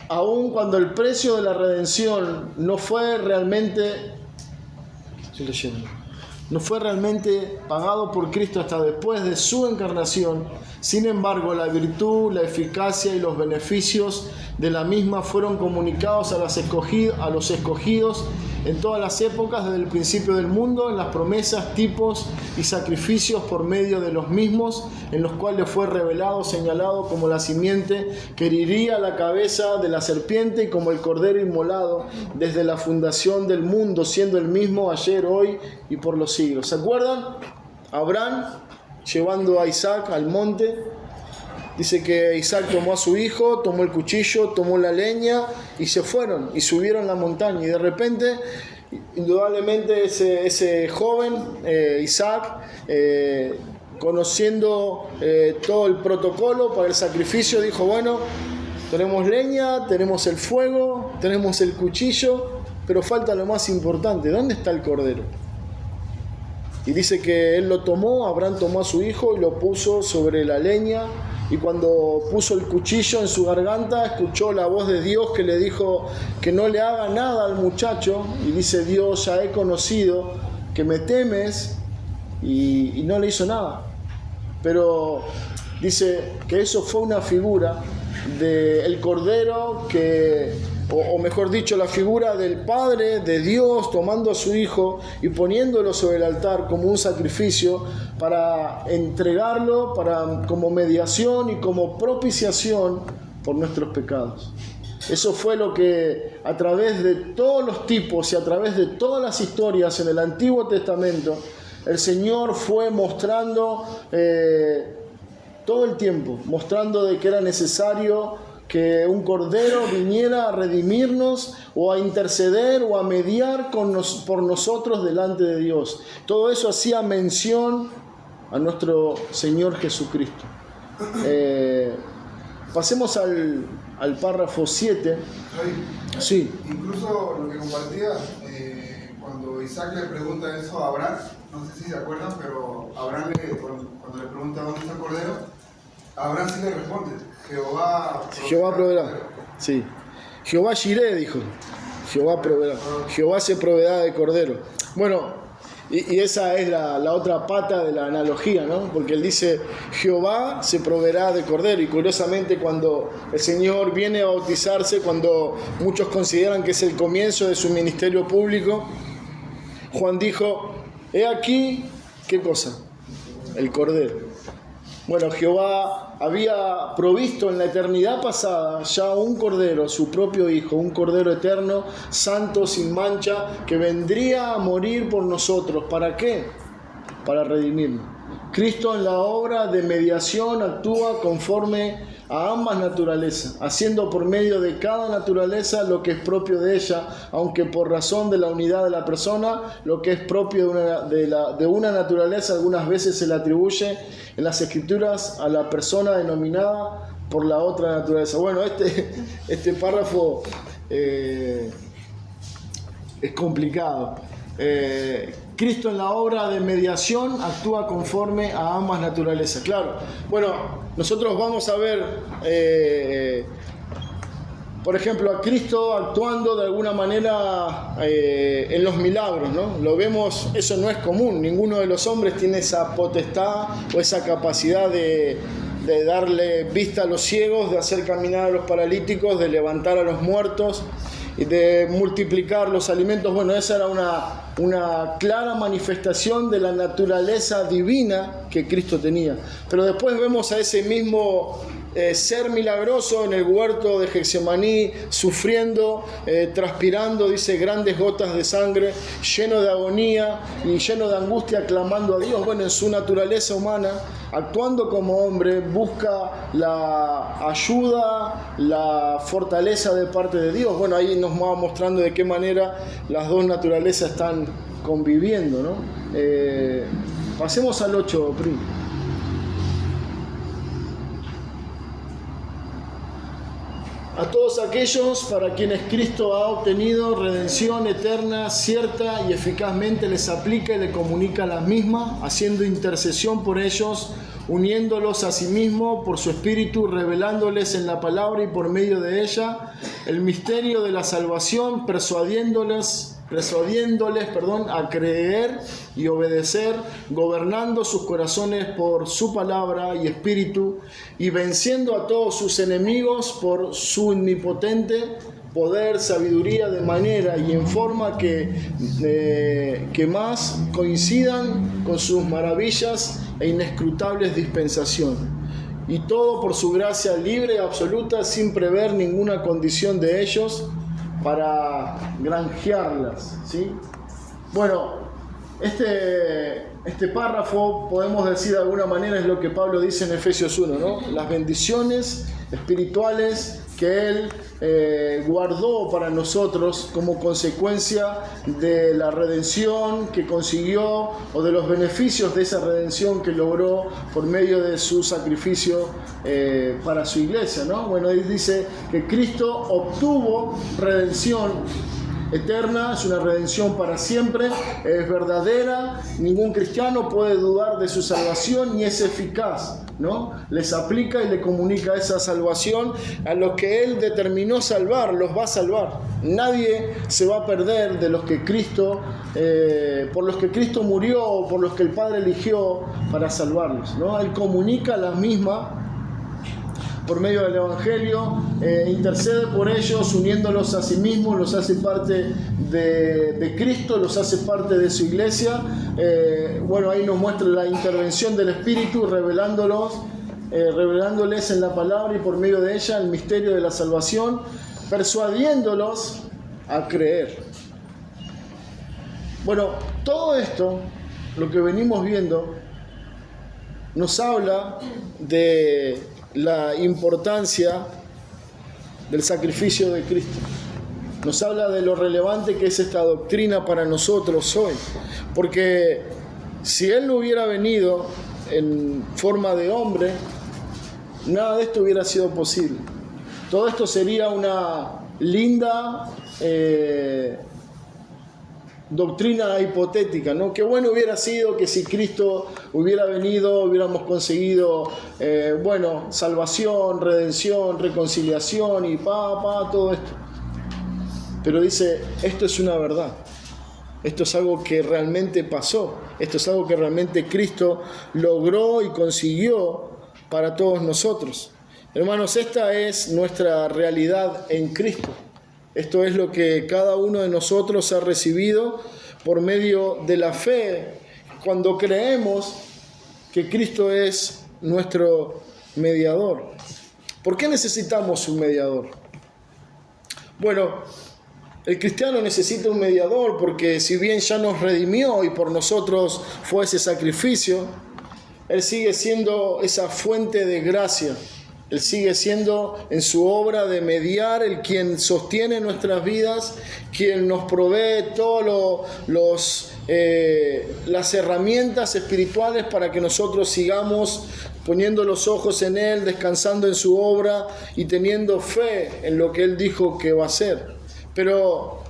S1: aun cuando el precio de la redención no fue realmente pagado por Cristo hasta después de su encarnación, sin embargo, la virtud, la eficacia y los beneficios de la misma fueron comunicados a los escogidos en todas las épocas desde el principio del mundo, en las promesas, tipos y sacrificios por medio de los mismos, en los cuales fue revelado, señalado como la simiente que heriría la cabeza de la serpiente y como el cordero inmolado desde la fundación del mundo, siendo el mismo ayer, hoy y por los siglos. ¿Se acuerdan? Abraham llevando a Isaac al monte. Dice que Isaac tomó a su hijo, tomó el cuchillo, tomó la leña y se fueron y subieron la montaña. Y de repente indudablemente ese joven, Isaac, conociendo todo el protocolo para el sacrificio, dijo, bueno, tenemos leña, tenemos el fuego, tenemos el cuchillo, pero falta lo más importante, ¿dónde está el cordero? Y dice que él lo tomó, Abraham tomó a su hijo y lo puso sobre la leña, y cuando puso el cuchillo en su garganta, escuchó la voz de Dios que le dijo que no le haga nada al muchacho, y dice, Dios, ya he conocido que me temes, y no le hizo nada. Pero dice que eso fue una figura del cordero o mejor dicho, la figura del Padre, de Dios, tomando a su Hijo y poniéndolo sobre el altar como un sacrificio para entregarlo como mediación y como propiciación por nuestros pecados. Eso fue lo que a través de todos los tipos y a través de todas las historias en el Antiguo Testamento, el Señor fue mostrando todo el tiempo, mostrando de que era necesario que un cordero viniera a redimirnos o a interceder o a mediar por nosotros delante de Dios. Todo eso hacía mención a nuestro Señor Jesucristo. Pasemos al párrafo 7. Sí.
S5: Incluso lo que compartía, cuando Isaac le pregunta eso a Abraham, no sé si se acuerdan, pero Abraham cuando le pregunta dónde está el cordero, Abraham sí le responde, Jehová
S1: proveerá. Sí. Jehová Jireh, dijo. Jehová proveerá. Jehová se proveerá de cordero. Bueno, y esa es la otra pata de la analogía, ¿no? Porque él dice, Jehová se proveerá de cordero. Y curiosamente, cuando el Señor viene a bautizarse, cuando muchos consideran que es el comienzo de su ministerio público, Juan dijo, he aquí, ¿qué cosa? El cordero. Bueno, Jehová había provisto en la eternidad pasada ya un cordero, su propio Hijo, un cordero eterno, santo, sin mancha, que vendría a morir por nosotros. ¿Para qué? Para redimirnos. Cristo en la obra de mediación actúa conforme a ambas naturalezas, haciendo por medio de cada naturaleza lo que es propio de ella, aunque por razón de la unidad de la persona, lo que es propio de una naturaleza algunas veces se le atribuye en las Escrituras a la persona denominada por la otra naturaleza. Bueno, este párrafo es complicado. Cristo en la obra de mediación actúa conforme a ambas naturalezas. Claro, bueno, nosotros vamos a ver, por ejemplo, a Cristo actuando de alguna manera en los milagros, ¿no? Lo vemos, eso no es común, ninguno de los hombres tiene esa potestad o esa capacidad de darle vista a los ciegos, de hacer caminar a los paralíticos, de levantar a los muertos y de multiplicar los alimentos. Bueno, esa era una clara manifestación de la naturaleza divina que Cristo tenía. Pero después vemos a ese mismo ser milagroso en el huerto de Getsemaní, sufriendo, transpirando, dice, grandes gotas de sangre, lleno de agonía y lleno de angustia, clamando a Dios. Bueno, en su naturaleza humana, actuando como hombre, busca la ayuda, la fortaleza de parte de Dios. Bueno, ahí nos va mostrando de qué manera las dos naturalezas están conviviendo, ¿no? Pasemos al 8, Pri. A todos aquellos para quienes Cristo ha obtenido redención eterna, cierta y eficazmente les aplica y le comunica la misma, haciendo intercesión por ellos, uniéndolos a sí mismo por su Espíritu, revelándoles en la palabra y por medio de ella el misterio de la salvación, persuadiéndoles a creer y obedecer, gobernando sus corazones por su palabra y espíritu, y venciendo a todos sus enemigos por su omnipotente poder, sabiduría, de manera y en forma que más coincidan con sus maravillas e inescrutables dispensación. Y todo por su gracia libre y absoluta, sin prever ninguna condición de ellos, para granjearlas, ¿sí? Bueno, este párrafo, podemos decir de alguna manera, es lo que Pablo dice en Efesios 1, ¿no? Las bendiciones espirituales que Él guardó para nosotros como consecuencia de la redención que consiguió o de los beneficios de esa redención que logró por medio de su sacrificio para su iglesia, ¿no? Bueno, Él dice que Cristo obtuvo redención eterna, es una redención para siempre, es verdadera, ningún cristiano puede dudar de su salvación y es eficaz, ¿no? Les aplica y le comunica esa salvación a los que Él determinó salvar, los va a salvar. Nadie se va a perder de los que Cristo, por los que Cristo murió o por los que el Padre eligió para salvarlos, ¿no? Él comunica la misma por medio del Evangelio, intercede por ellos, uniéndolos a sí mismos, los hace parte de Cristo, los hace parte de su iglesia. Bueno, ahí nos muestra la intervención del Espíritu, revelándoles en la palabra y por medio de ella el misterio de la salvación, persuadiéndolos a creer. Bueno, todo esto, lo que venimos viendo, nos habla de la importancia del sacrificio de Cristo. Nos habla de lo relevante que es esta doctrina para nosotros hoy. Porque si Él no hubiera venido en forma de hombre, nada de esto hubiera sido posible. Todo esto sería una linda doctrina hipotética, ¿no? Qué bueno hubiera sido que si Cristo hubiera venido, hubiéramos conseguido, salvación, redención, reconciliación y todo esto. Pero dice, esto es una verdad. Esto es algo que realmente pasó. Esto es algo que realmente Cristo logró y consiguió para todos nosotros. Hermanos, esta es nuestra realidad en Cristo. Esto es lo que cada uno de nosotros ha recibido por medio de la fe, cuando creemos que Cristo es nuestro mediador. ¿Por qué necesitamos un mediador? Bueno, el cristiano necesita un mediador porque si bien ya nos redimió y por nosotros fue ese sacrificio, Él sigue siendo esa fuente de gracia. Él sigue siendo en su obra de mediar el quien sostiene nuestras vidas, quien nos provee todas las herramientas espirituales para que nosotros sigamos poniendo los ojos en Él, descansando en su obra y teniendo fe en lo que Él dijo que va a hacer. Pero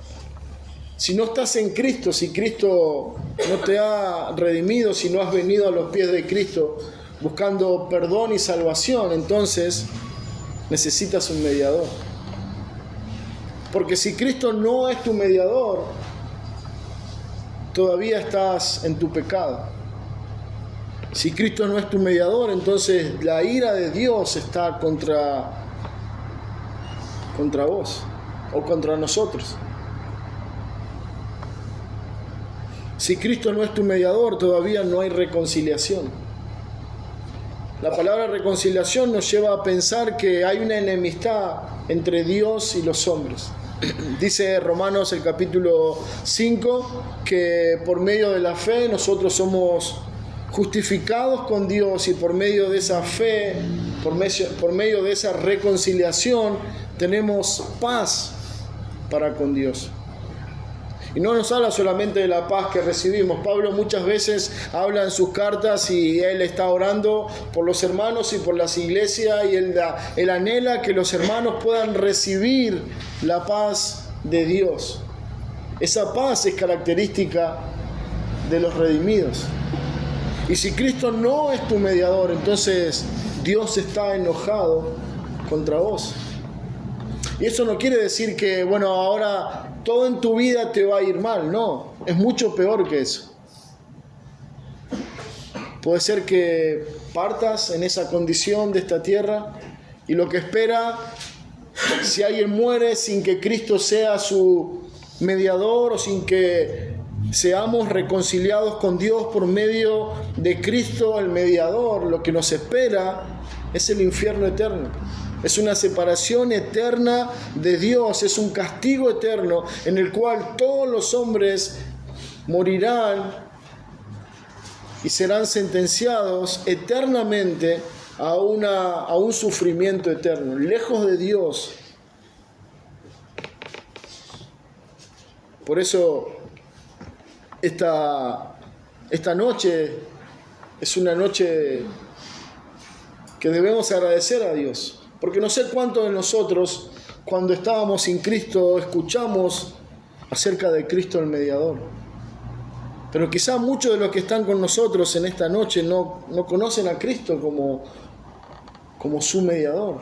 S1: si no estás en Cristo, si Cristo no te ha redimido, si no has venido a los pies de Cristo buscando perdón y salvación, entonces necesitas un mediador. Porque si Cristo no es tu mediador, todavía estás en tu pecado. Si Cristo no es tu mediador, entonces la ira de Dios está contra vos o contra nosotros. Si Cristo no es tu mediador, todavía no hay reconciliación. La palabra reconciliación nos lleva a pensar que hay una enemistad entre Dios y los hombres. Dice Romanos el capítulo 5 que por medio de la fe nosotros somos justificados con Dios y por medio de esa fe, por medio de esa reconciliación, tenemos paz para con Dios. Y no nos habla solamente de la paz que recibimos. Pablo muchas veces habla en sus cartas y él está orando por los hermanos y por las iglesias y él anhela que los hermanos puedan recibir la paz de Dios. Esa paz es característica de los redimidos. Y si Cristo no es tu mediador, entonces Dios está enojado contra vos. Y eso no quiere decir que, ahora todo en tu vida te va a ir mal. No, es mucho peor que eso. Puede ser que partas en esa condición de esta tierra y lo que espera, si alguien muere sin que Cristo sea su mediador o sin que seamos reconciliados con Dios por medio de Cristo, el mediador, lo que nos espera es el infierno eterno. Es una separación eterna de Dios, es un castigo eterno en el cual todos los hombres morirán y serán sentenciados eternamente a un sufrimiento eterno, lejos de Dios. Por eso esta noche es una noche que debemos agradecer a Dios, porque no sé cuántos de nosotros, cuando estábamos sin Cristo, escuchamos acerca de Cristo el mediador. Pero quizá muchos de los que están con nosotros en esta noche no conocen a Cristo como su mediador.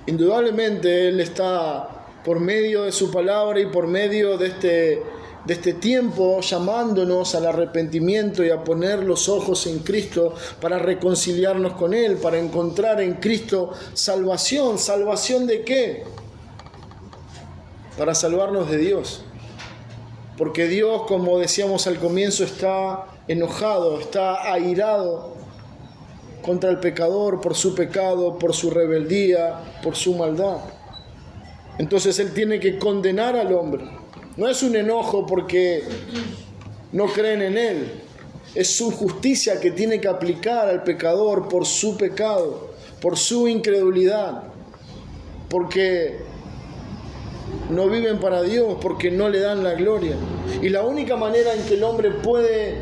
S1: Indudablemente Él está por medio de su palabra y por medio de este tiempo llamándonos al arrepentimiento y a poner los ojos en Cristo para reconciliarnos con Él, para encontrar en Cristo salvación. ¿Salvación de qué? Para salvarnos de Dios. Porque Dios, como decíamos al comienzo, está enojado, está airado contra el pecador por su pecado, por su rebeldía, por su maldad. Entonces Él tiene que condenar al hombre. No es un enojo porque no creen en Él. Es su justicia que tiene que aplicar al pecador por su pecado, por su incredulidad. Porque no viven para Dios, porque no le dan la gloria. Y la única manera en que el hombre puede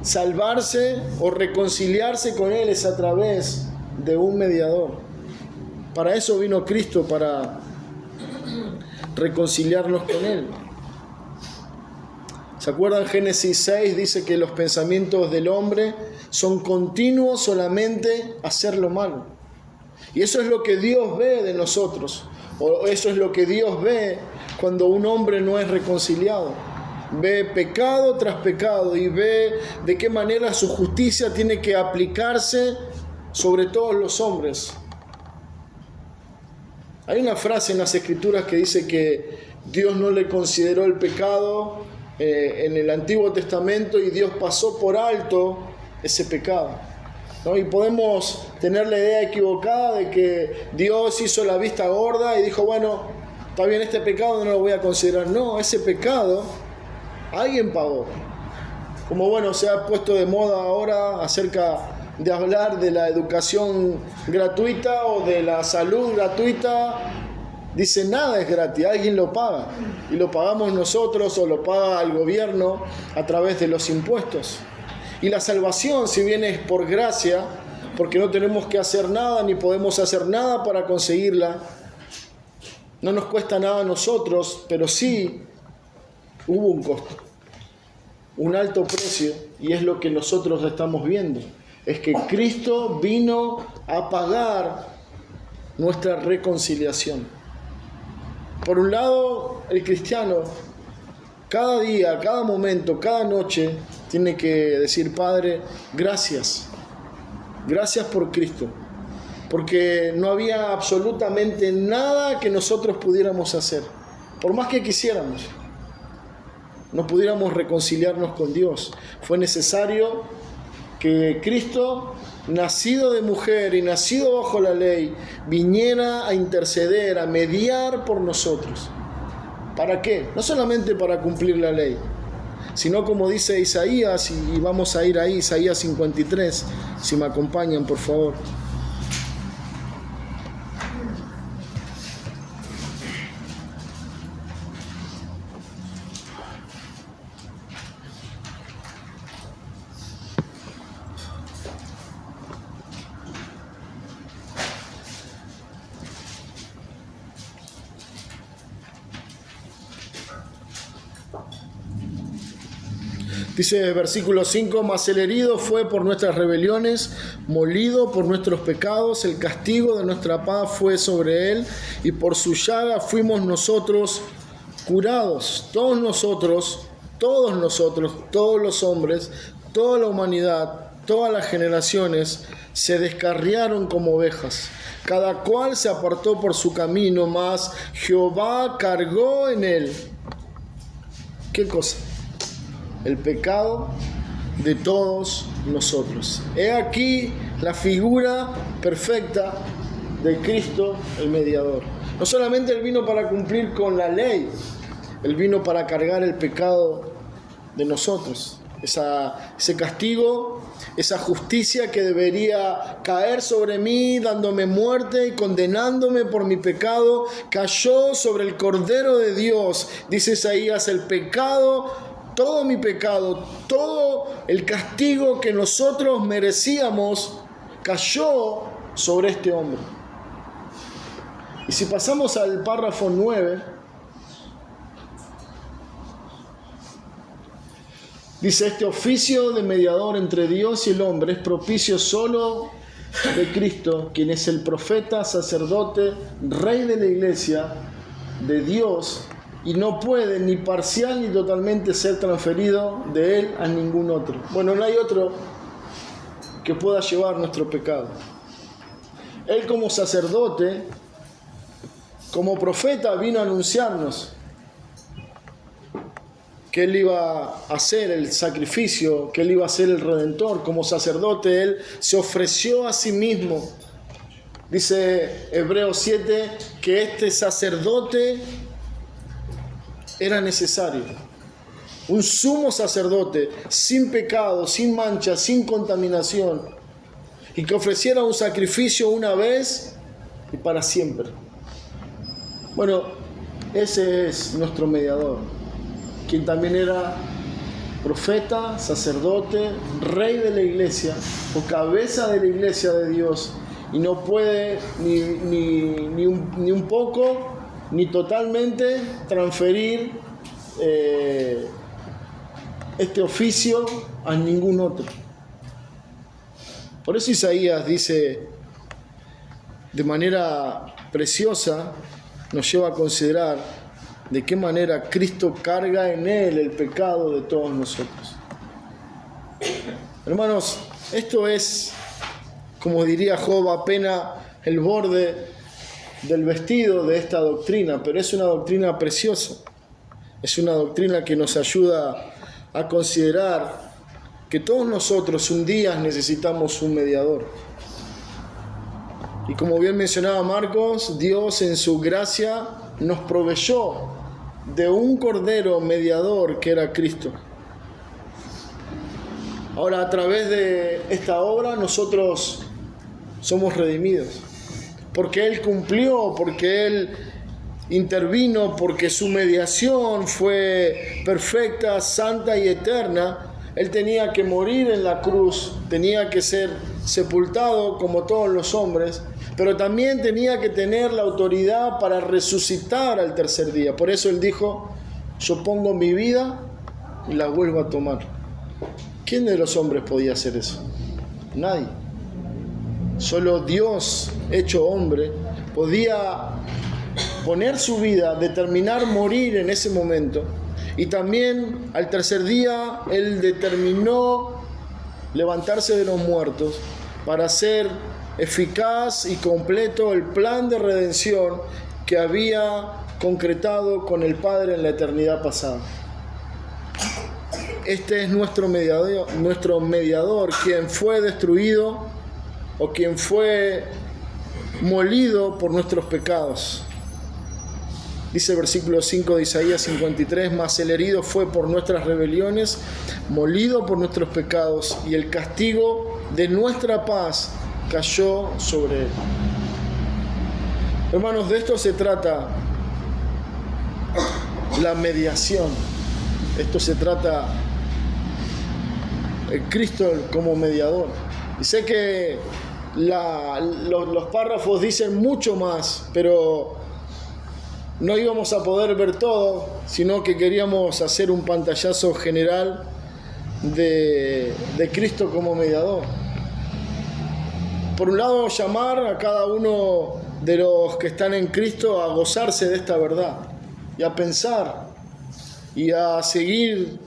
S1: salvarse o reconciliarse con Él es a través de un mediador. Para eso vino Cristo, para reconciliarnos con Él. ¿Se acuerdan? Génesis 6 dice que los pensamientos del hombre son continuos solamente hacer lo malo. Y eso es lo que Dios ve de nosotros. O eso es lo que Dios ve cuando un hombre no es reconciliado. Ve pecado tras pecado y ve de qué manera su justicia tiene que aplicarse sobre todos los hombres. Hay una frase en las Escrituras que dice que Dios no le consideró el pecado en el Antiguo Testamento y Dios pasó por alto ese pecado, ¿no? Y podemos tener la idea equivocada de que Dios hizo la vista gorda y dijo, bueno, está bien, este pecado no lo voy a considerar. No, ese pecado alguien pagó. Como bueno, se ha puesto de moda ahora acerca de hablar de la educación gratuita o de la salud gratuita. Dice, nada es gratis, alguien lo paga. Y lo pagamos nosotros o lo paga el gobierno a través de los impuestos. Y la salvación, si bien es por gracia, porque no tenemos que hacer nada ni podemos hacer nada para conseguirla, no nos cuesta nada a nosotros, pero sí hubo un costo, un alto precio, y es lo que nosotros estamos viendo. Es que Cristo vino a pagar nuestra reconciliación. Por un lado, el cristiano, cada día, cada momento, cada noche, tiene que decir, Padre, gracias. Gracias por Cristo. Porque no había absolutamente nada que nosotros pudiéramos hacer. Por más que quisiéramos, no pudiéramos reconciliarnos con Dios. Fue necesario que Cristo, nacido de mujer y nacido bajo la ley, viniera a interceder, a mediar por nosotros. ¿Para qué? No solamente para cumplir la ley, sino como dice Isaías, y vamos a ir ahí, Isaías 53, si me acompañan, por favor. Dice versículo 5, mas el herido fue por nuestras rebeliones, molido por nuestros pecados, el castigo de nuestra paz fue sobre él, y por su llaga fuimos nosotros curados. Todos nosotros, todos los hombres, toda la humanidad, todas las generaciones se descarriaron como ovejas. Cada cual se apartó por su camino, mas Jehová cargó en él. ¿Qué cosa? El pecado de todos nosotros. He aquí la figura perfecta de Cristo, el mediador. No solamente Él vino para cumplir con la ley, Él vino para cargar el pecado de nosotros. ese castigo, esa justicia que debería caer sobre mí, dándome muerte y condenándome por mi pecado, cayó sobre el Cordero de Dios. Dice Isaías, el pecado, todo mi pecado, todo el castigo que nosotros merecíamos, cayó sobre este hombre. Y si pasamos al párrafo 9, dice, este oficio de mediador entre Dios y el hombre es propicio solo de Cristo, quien es el profeta, sacerdote, rey de la iglesia de Dios, y no puede ni parcial ni totalmente ser transferido de él a ningún otro. Bueno, no hay otro que pueda llevar nuestro pecado. Él como sacerdote, como profeta, vino a anunciarnos que Él iba a hacer el sacrificio, que Él iba a ser el Redentor. Como sacerdote, Él se ofreció a sí mismo. Dice Hebreos 7 que este sacerdote era necesario. Un sumo sacerdote, sin pecado, sin mancha, sin contaminación, y que ofreciera un sacrificio una vez y para siempre. Bueno, ese es nuestro mediador, quien también era profeta, sacerdote, rey de la iglesia o cabeza de la iglesia de Dios, y no puede ni un poco ni totalmente transferir este oficio a ningún otro. Por eso Isaías dice de manera preciosa, nos lleva a considerar de qué manera Cristo carga en Él el pecado de todos nosotros. Hermanos, esto es, como diría Job, apenas el borde del vestido de esta doctrina, pero es una doctrina preciosa. Es una doctrina que nos ayuda a considerar que todos nosotros un día necesitamos un mediador. Y como bien mencionaba Marcos, Dios en su gracia nos proveyó de un cordero mediador que era Cristo. Ahora, a través de esta obra nosotros somos redimidos, porque Él cumplió, porque Él intervino, porque su mediación fue perfecta, santa y eterna. Él tenía que morir en la cruz, tenía que ser sepultado como todos los hombres, pero también tenía que tener la autoridad para resucitar al tercer día. Por eso Él dijo, yo pongo mi vida y la vuelvo a tomar. ¿Quién de los hombres podía hacer eso? Nadie. Solo Dios, hecho hombre, podía poner su vida, determinar morir en ese momento. Y también al tercer día Él determinó levantarse de los muertos para hacer eficaz y completo el plan de redención que había concretado con el Padre en la eternidad pasada. Este es nuestro mediador, quien fue destruido o quien fue molido por nuestros pecados. Dice el versículo 5 de Isaías 53, mas el herido fue por nuestras rebeliones, molido por nuestros pecados, y el castigo de nuestra paz cayó sobre él. Hermanos, de esto se trata la mediación. Esto se trata el Cristo como mediador. Y sé que los párrafos dicen mucho más, pero no íbamos a poder ver todo, sino que queríamos hacer un pantallazo general de Cristo como mediador. Por un lado, llamar a cada uno de los que están en Cristo a gozarse de esta verdad y a pensar y a seguir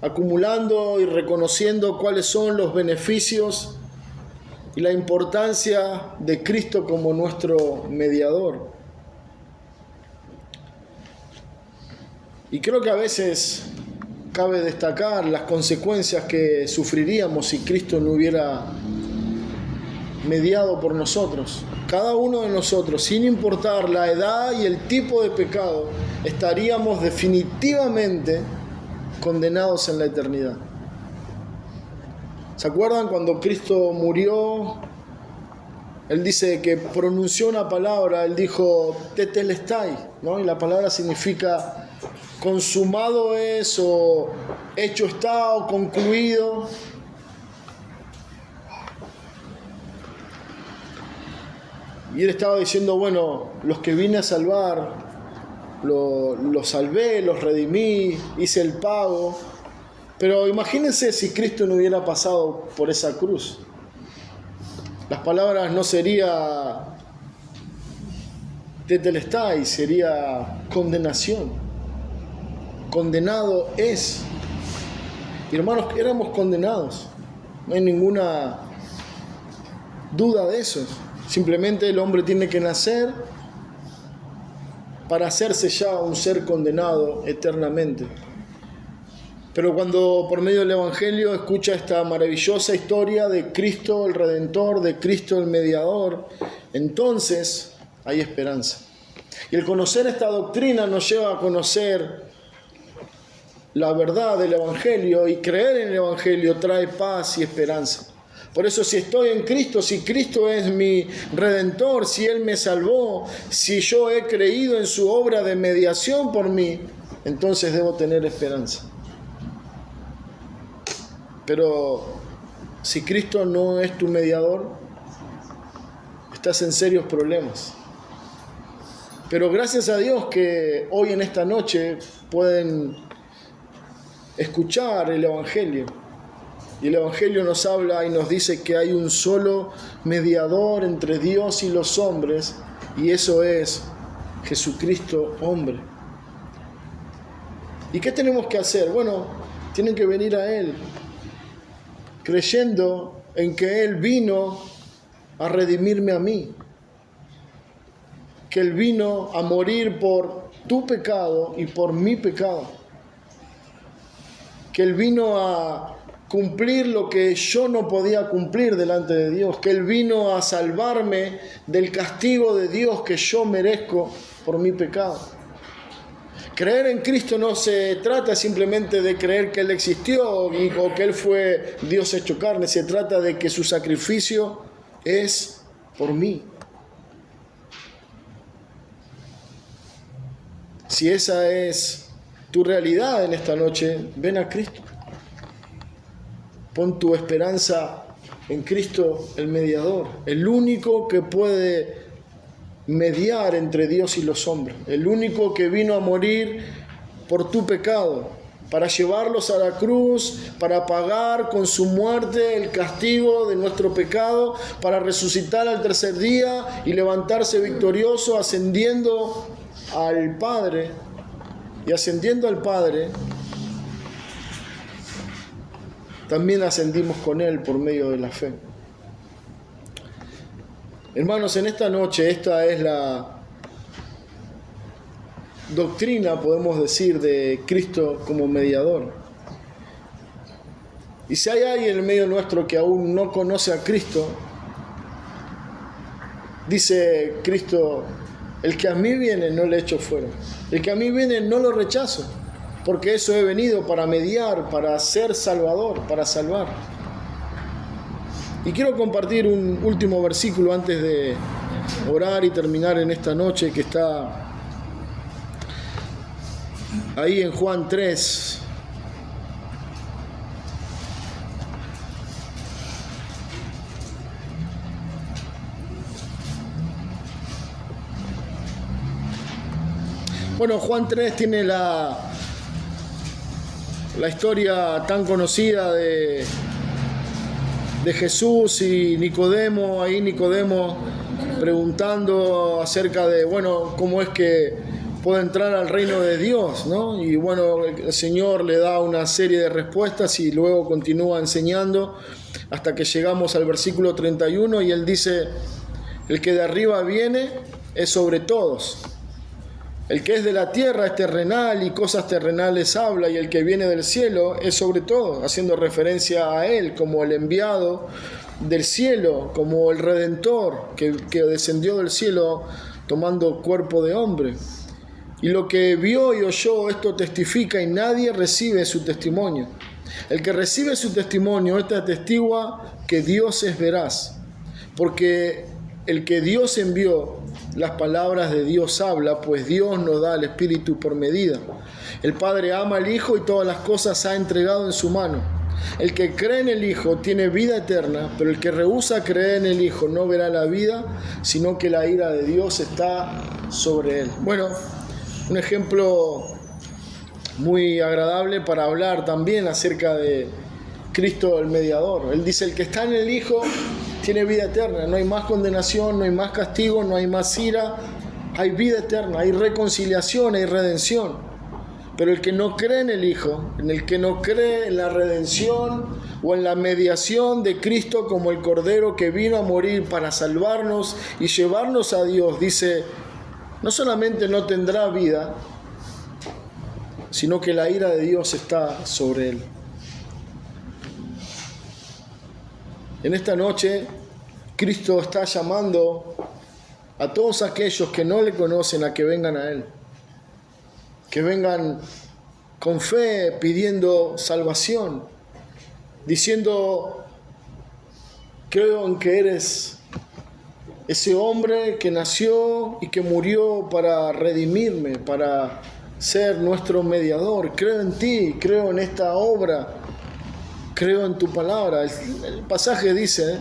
S1: acumulando y reconociendo cuáles son los beneficios y la importancia de Cristo como nuestro mediador. Y creo que a veces cabe destacar las consecuencias que sufriríamos si Cristo no hubiera mediado por nosotros. Cada uno de nosotros, sin importar la edad y el tipo de pecado, estaríamos definitivamente condenados en la eternidad. ¿Se acuerdan cuando Cristo murió? Él dice que pronunció una palabra, él dijo tetelestai, ¿no? Y la palabra significa consumado es, o hecho está, o concluido. Y él estaba diciendo, bueno, los que vine a salvar, los salvé, los redimí, hice el pago. Pero imagínense si Cristo no hubiera pasado por esa cruz. Las palabras no sería tetelestai, sería condenación. Condenado es. Y hermanos, éramos condenados. No hay ninguna duda de eso. Simplemente el hombre tiene que nacer para hacerse ya un ser condenado eternamente. Pero cuando por medio del Evangelio escucha esta maravillosa historia de Cristo el Redentor, de Cristo el Mediador, entonces hay esperanza. Y el conocer esta doctrina nos lleva a conocer la verdad del Evangelio, y creer en el Evangelio trae paz y esperanza. Por eso, si estoy en Cristo, si Cristo es mi Redentor, si Él me salvó, si yo he creído en su obra de mediación por mí, entonces debo tener esperanza. Pero si Cristo no es tu mediador, estás en serios problemas. Pero gracias a Dios que hoy en esta noche pueden escuchar el Evangelio. Y el Evangelio nos habla y nos dice que hay un solo mediador entre Dios y los hombres, y eso es Jesucristo, hombre. ¿Y qué tenemos que hacer? Bueno, tienen que venir a Él, creyendo en que Él vino a redimirme a mí, que Él vino a morir por tu pecado y por mi pecado, que Él vino a cumplir lo que yo no podía cumplir delante de Dios, que Él vino a salvarme del castigo de Dios que yo merezco por mi pecado. Creer en Cristo no se trata simplemente de creer que Él existió o que Él fue Dios hecho carne, se trata de que su sacrificio es por mí. Si esa es tu realidad en esta noche, ven a Cristo. Pon tu esperanza en Cristo, el mediador, el único que puede mediar entre Dios y los hombres, el único que vino a morir por tu pecado, para llevarlos a la cruz, para pagar con su muerte el castigo de nuestro pecado, para resucitar al tercer día y levantarse victorioso, ascendiendo al Padre. Y ascendiendo al Padre, también ascendimos con Él por medio de la fe. Hermanos, en esta noche, esta es la doctrina, podemos decir, de Cristo como mediador. Y si hay alguien en medio nuestro que aún no conoce a Cristo, dice Cristo, el que a mí viene no le echo fuera. El que a mí viene no lo rechazo, porque eso he venido para mediar, para ser salvador, para salvar. Y quiero compartir un último versículo antes de orar y terminar en esta noche, que está ahí en Juan 3. Bueno, Juan 3 tiene la historia tan conocida de Jesús y Nicodemo. Ahí Nicodemo preguntando acerca de, bueno, cómo es que puede entrar al reino de Dios, ¿no? Y bueno, el Señor le da una serie de respuestas y luego continúa enseñando hasta que llegamos al versículo 31 y él dice, el que de arriba viene es sobre todos. El que es de la tierra es terrenal y cosas terrenales habla, y el que viene del cielo es sobre todo, haciendo referencia a Él como el enviado del cielo, como el Redentor que descendió del cielo tomando cuerpo de hombre. Y lo que vio y oyó, esto testifica y nadie recibe su testimonio. El que recibe su testimonio, este atestigua que Dios es veraz, porque el que Dios envió, las palabras de Dios habla, pues Dios nos da el Espíritu por medida. El Padre ama al Hijo y todas las cosas ha entregado en su mano. El que cree en el Hijo tiene vida eterna, pero el que rehúsa creer en el Hijo no verá la vida, sino que la ira de Dios está sobre él. Bueno, un ejemplo muy agradable para hablar también acerca de Cristo el mediador. Él dice, el que está en el Hijo tiene vida eterna, no hay más condenación, no hay más castigo, no hay más ira, hay vida eterna, hay reconciliación, hay redención. Pero el que no cree en el Hijo, en el que no cree en la redención o en la mediación de Cristo como el Cordero que vino a morir para salvarnos y llevarnos a Dios, dice, no solamente no tendrá vida, sino que la ira de Dios está sobre él. En esta noche, Cristo está llamando a todos aquellos que no le conocen a que vengan a Él. Que vengan con fe pidiendo salvación, diciendo, creo en que eres ese hombre que nació y que murió para redimirme, para ser nuestro mediador. Creo en ti, creo en esta obra, creo en tu palabra. El pasaje dice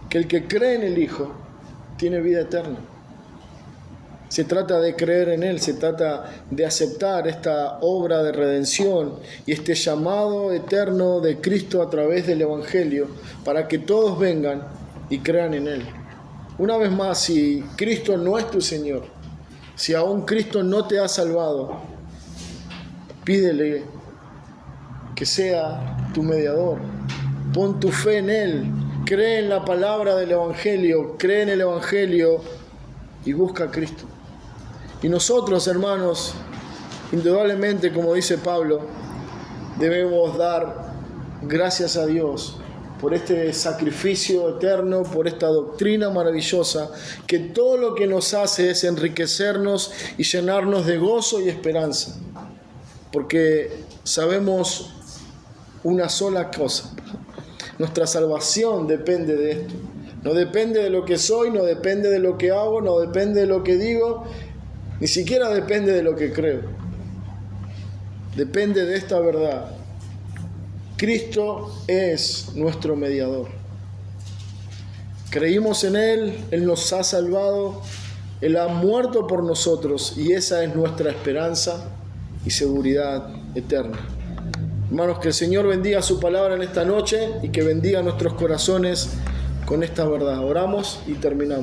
S1: que el que cree en el Hijo tiene vida eterna. Se trata de creer en Él, se trata de aceptar esta obra de redención y este llamado eterno de Cristo a través del Evangelio para que todos vengan y crean en Él. Una vez más, si Cristo no es tu Señor, si aún Cristo no te ha salvado, pídele que sea tu mediador. Pon tu fe en Él, cree en la palabra del Evangelio, cree en el Evangelio y busca a Cristo. Y nosotros, hermanos, indudablemente, como dice Pablo, debemos dar gracias a Dios por este sacrificio eterno, por esta doctrina maravillosa, que todo lo que nos hace es enriquecernos y llenarnos de gozo y esperanza. Porque sabemos una sola cosa: nuestra salvación depende de esto. No depende de lo que soy, no depende de lo que hago, no depende de lo que digo, ni siquiera depende de lo que creo. Depende de esta verdad. Cristo es nuestro mediador. Creímos en Él, Él nos ha salvado, Él ha muerto por nosotros y esa es nuestra esperanza y seguridad eterna. Hermanos, que el Señor bendiga su palabra en esta noche y que bendiga nuestros corazones con esta verdad. Oramos y terminamos.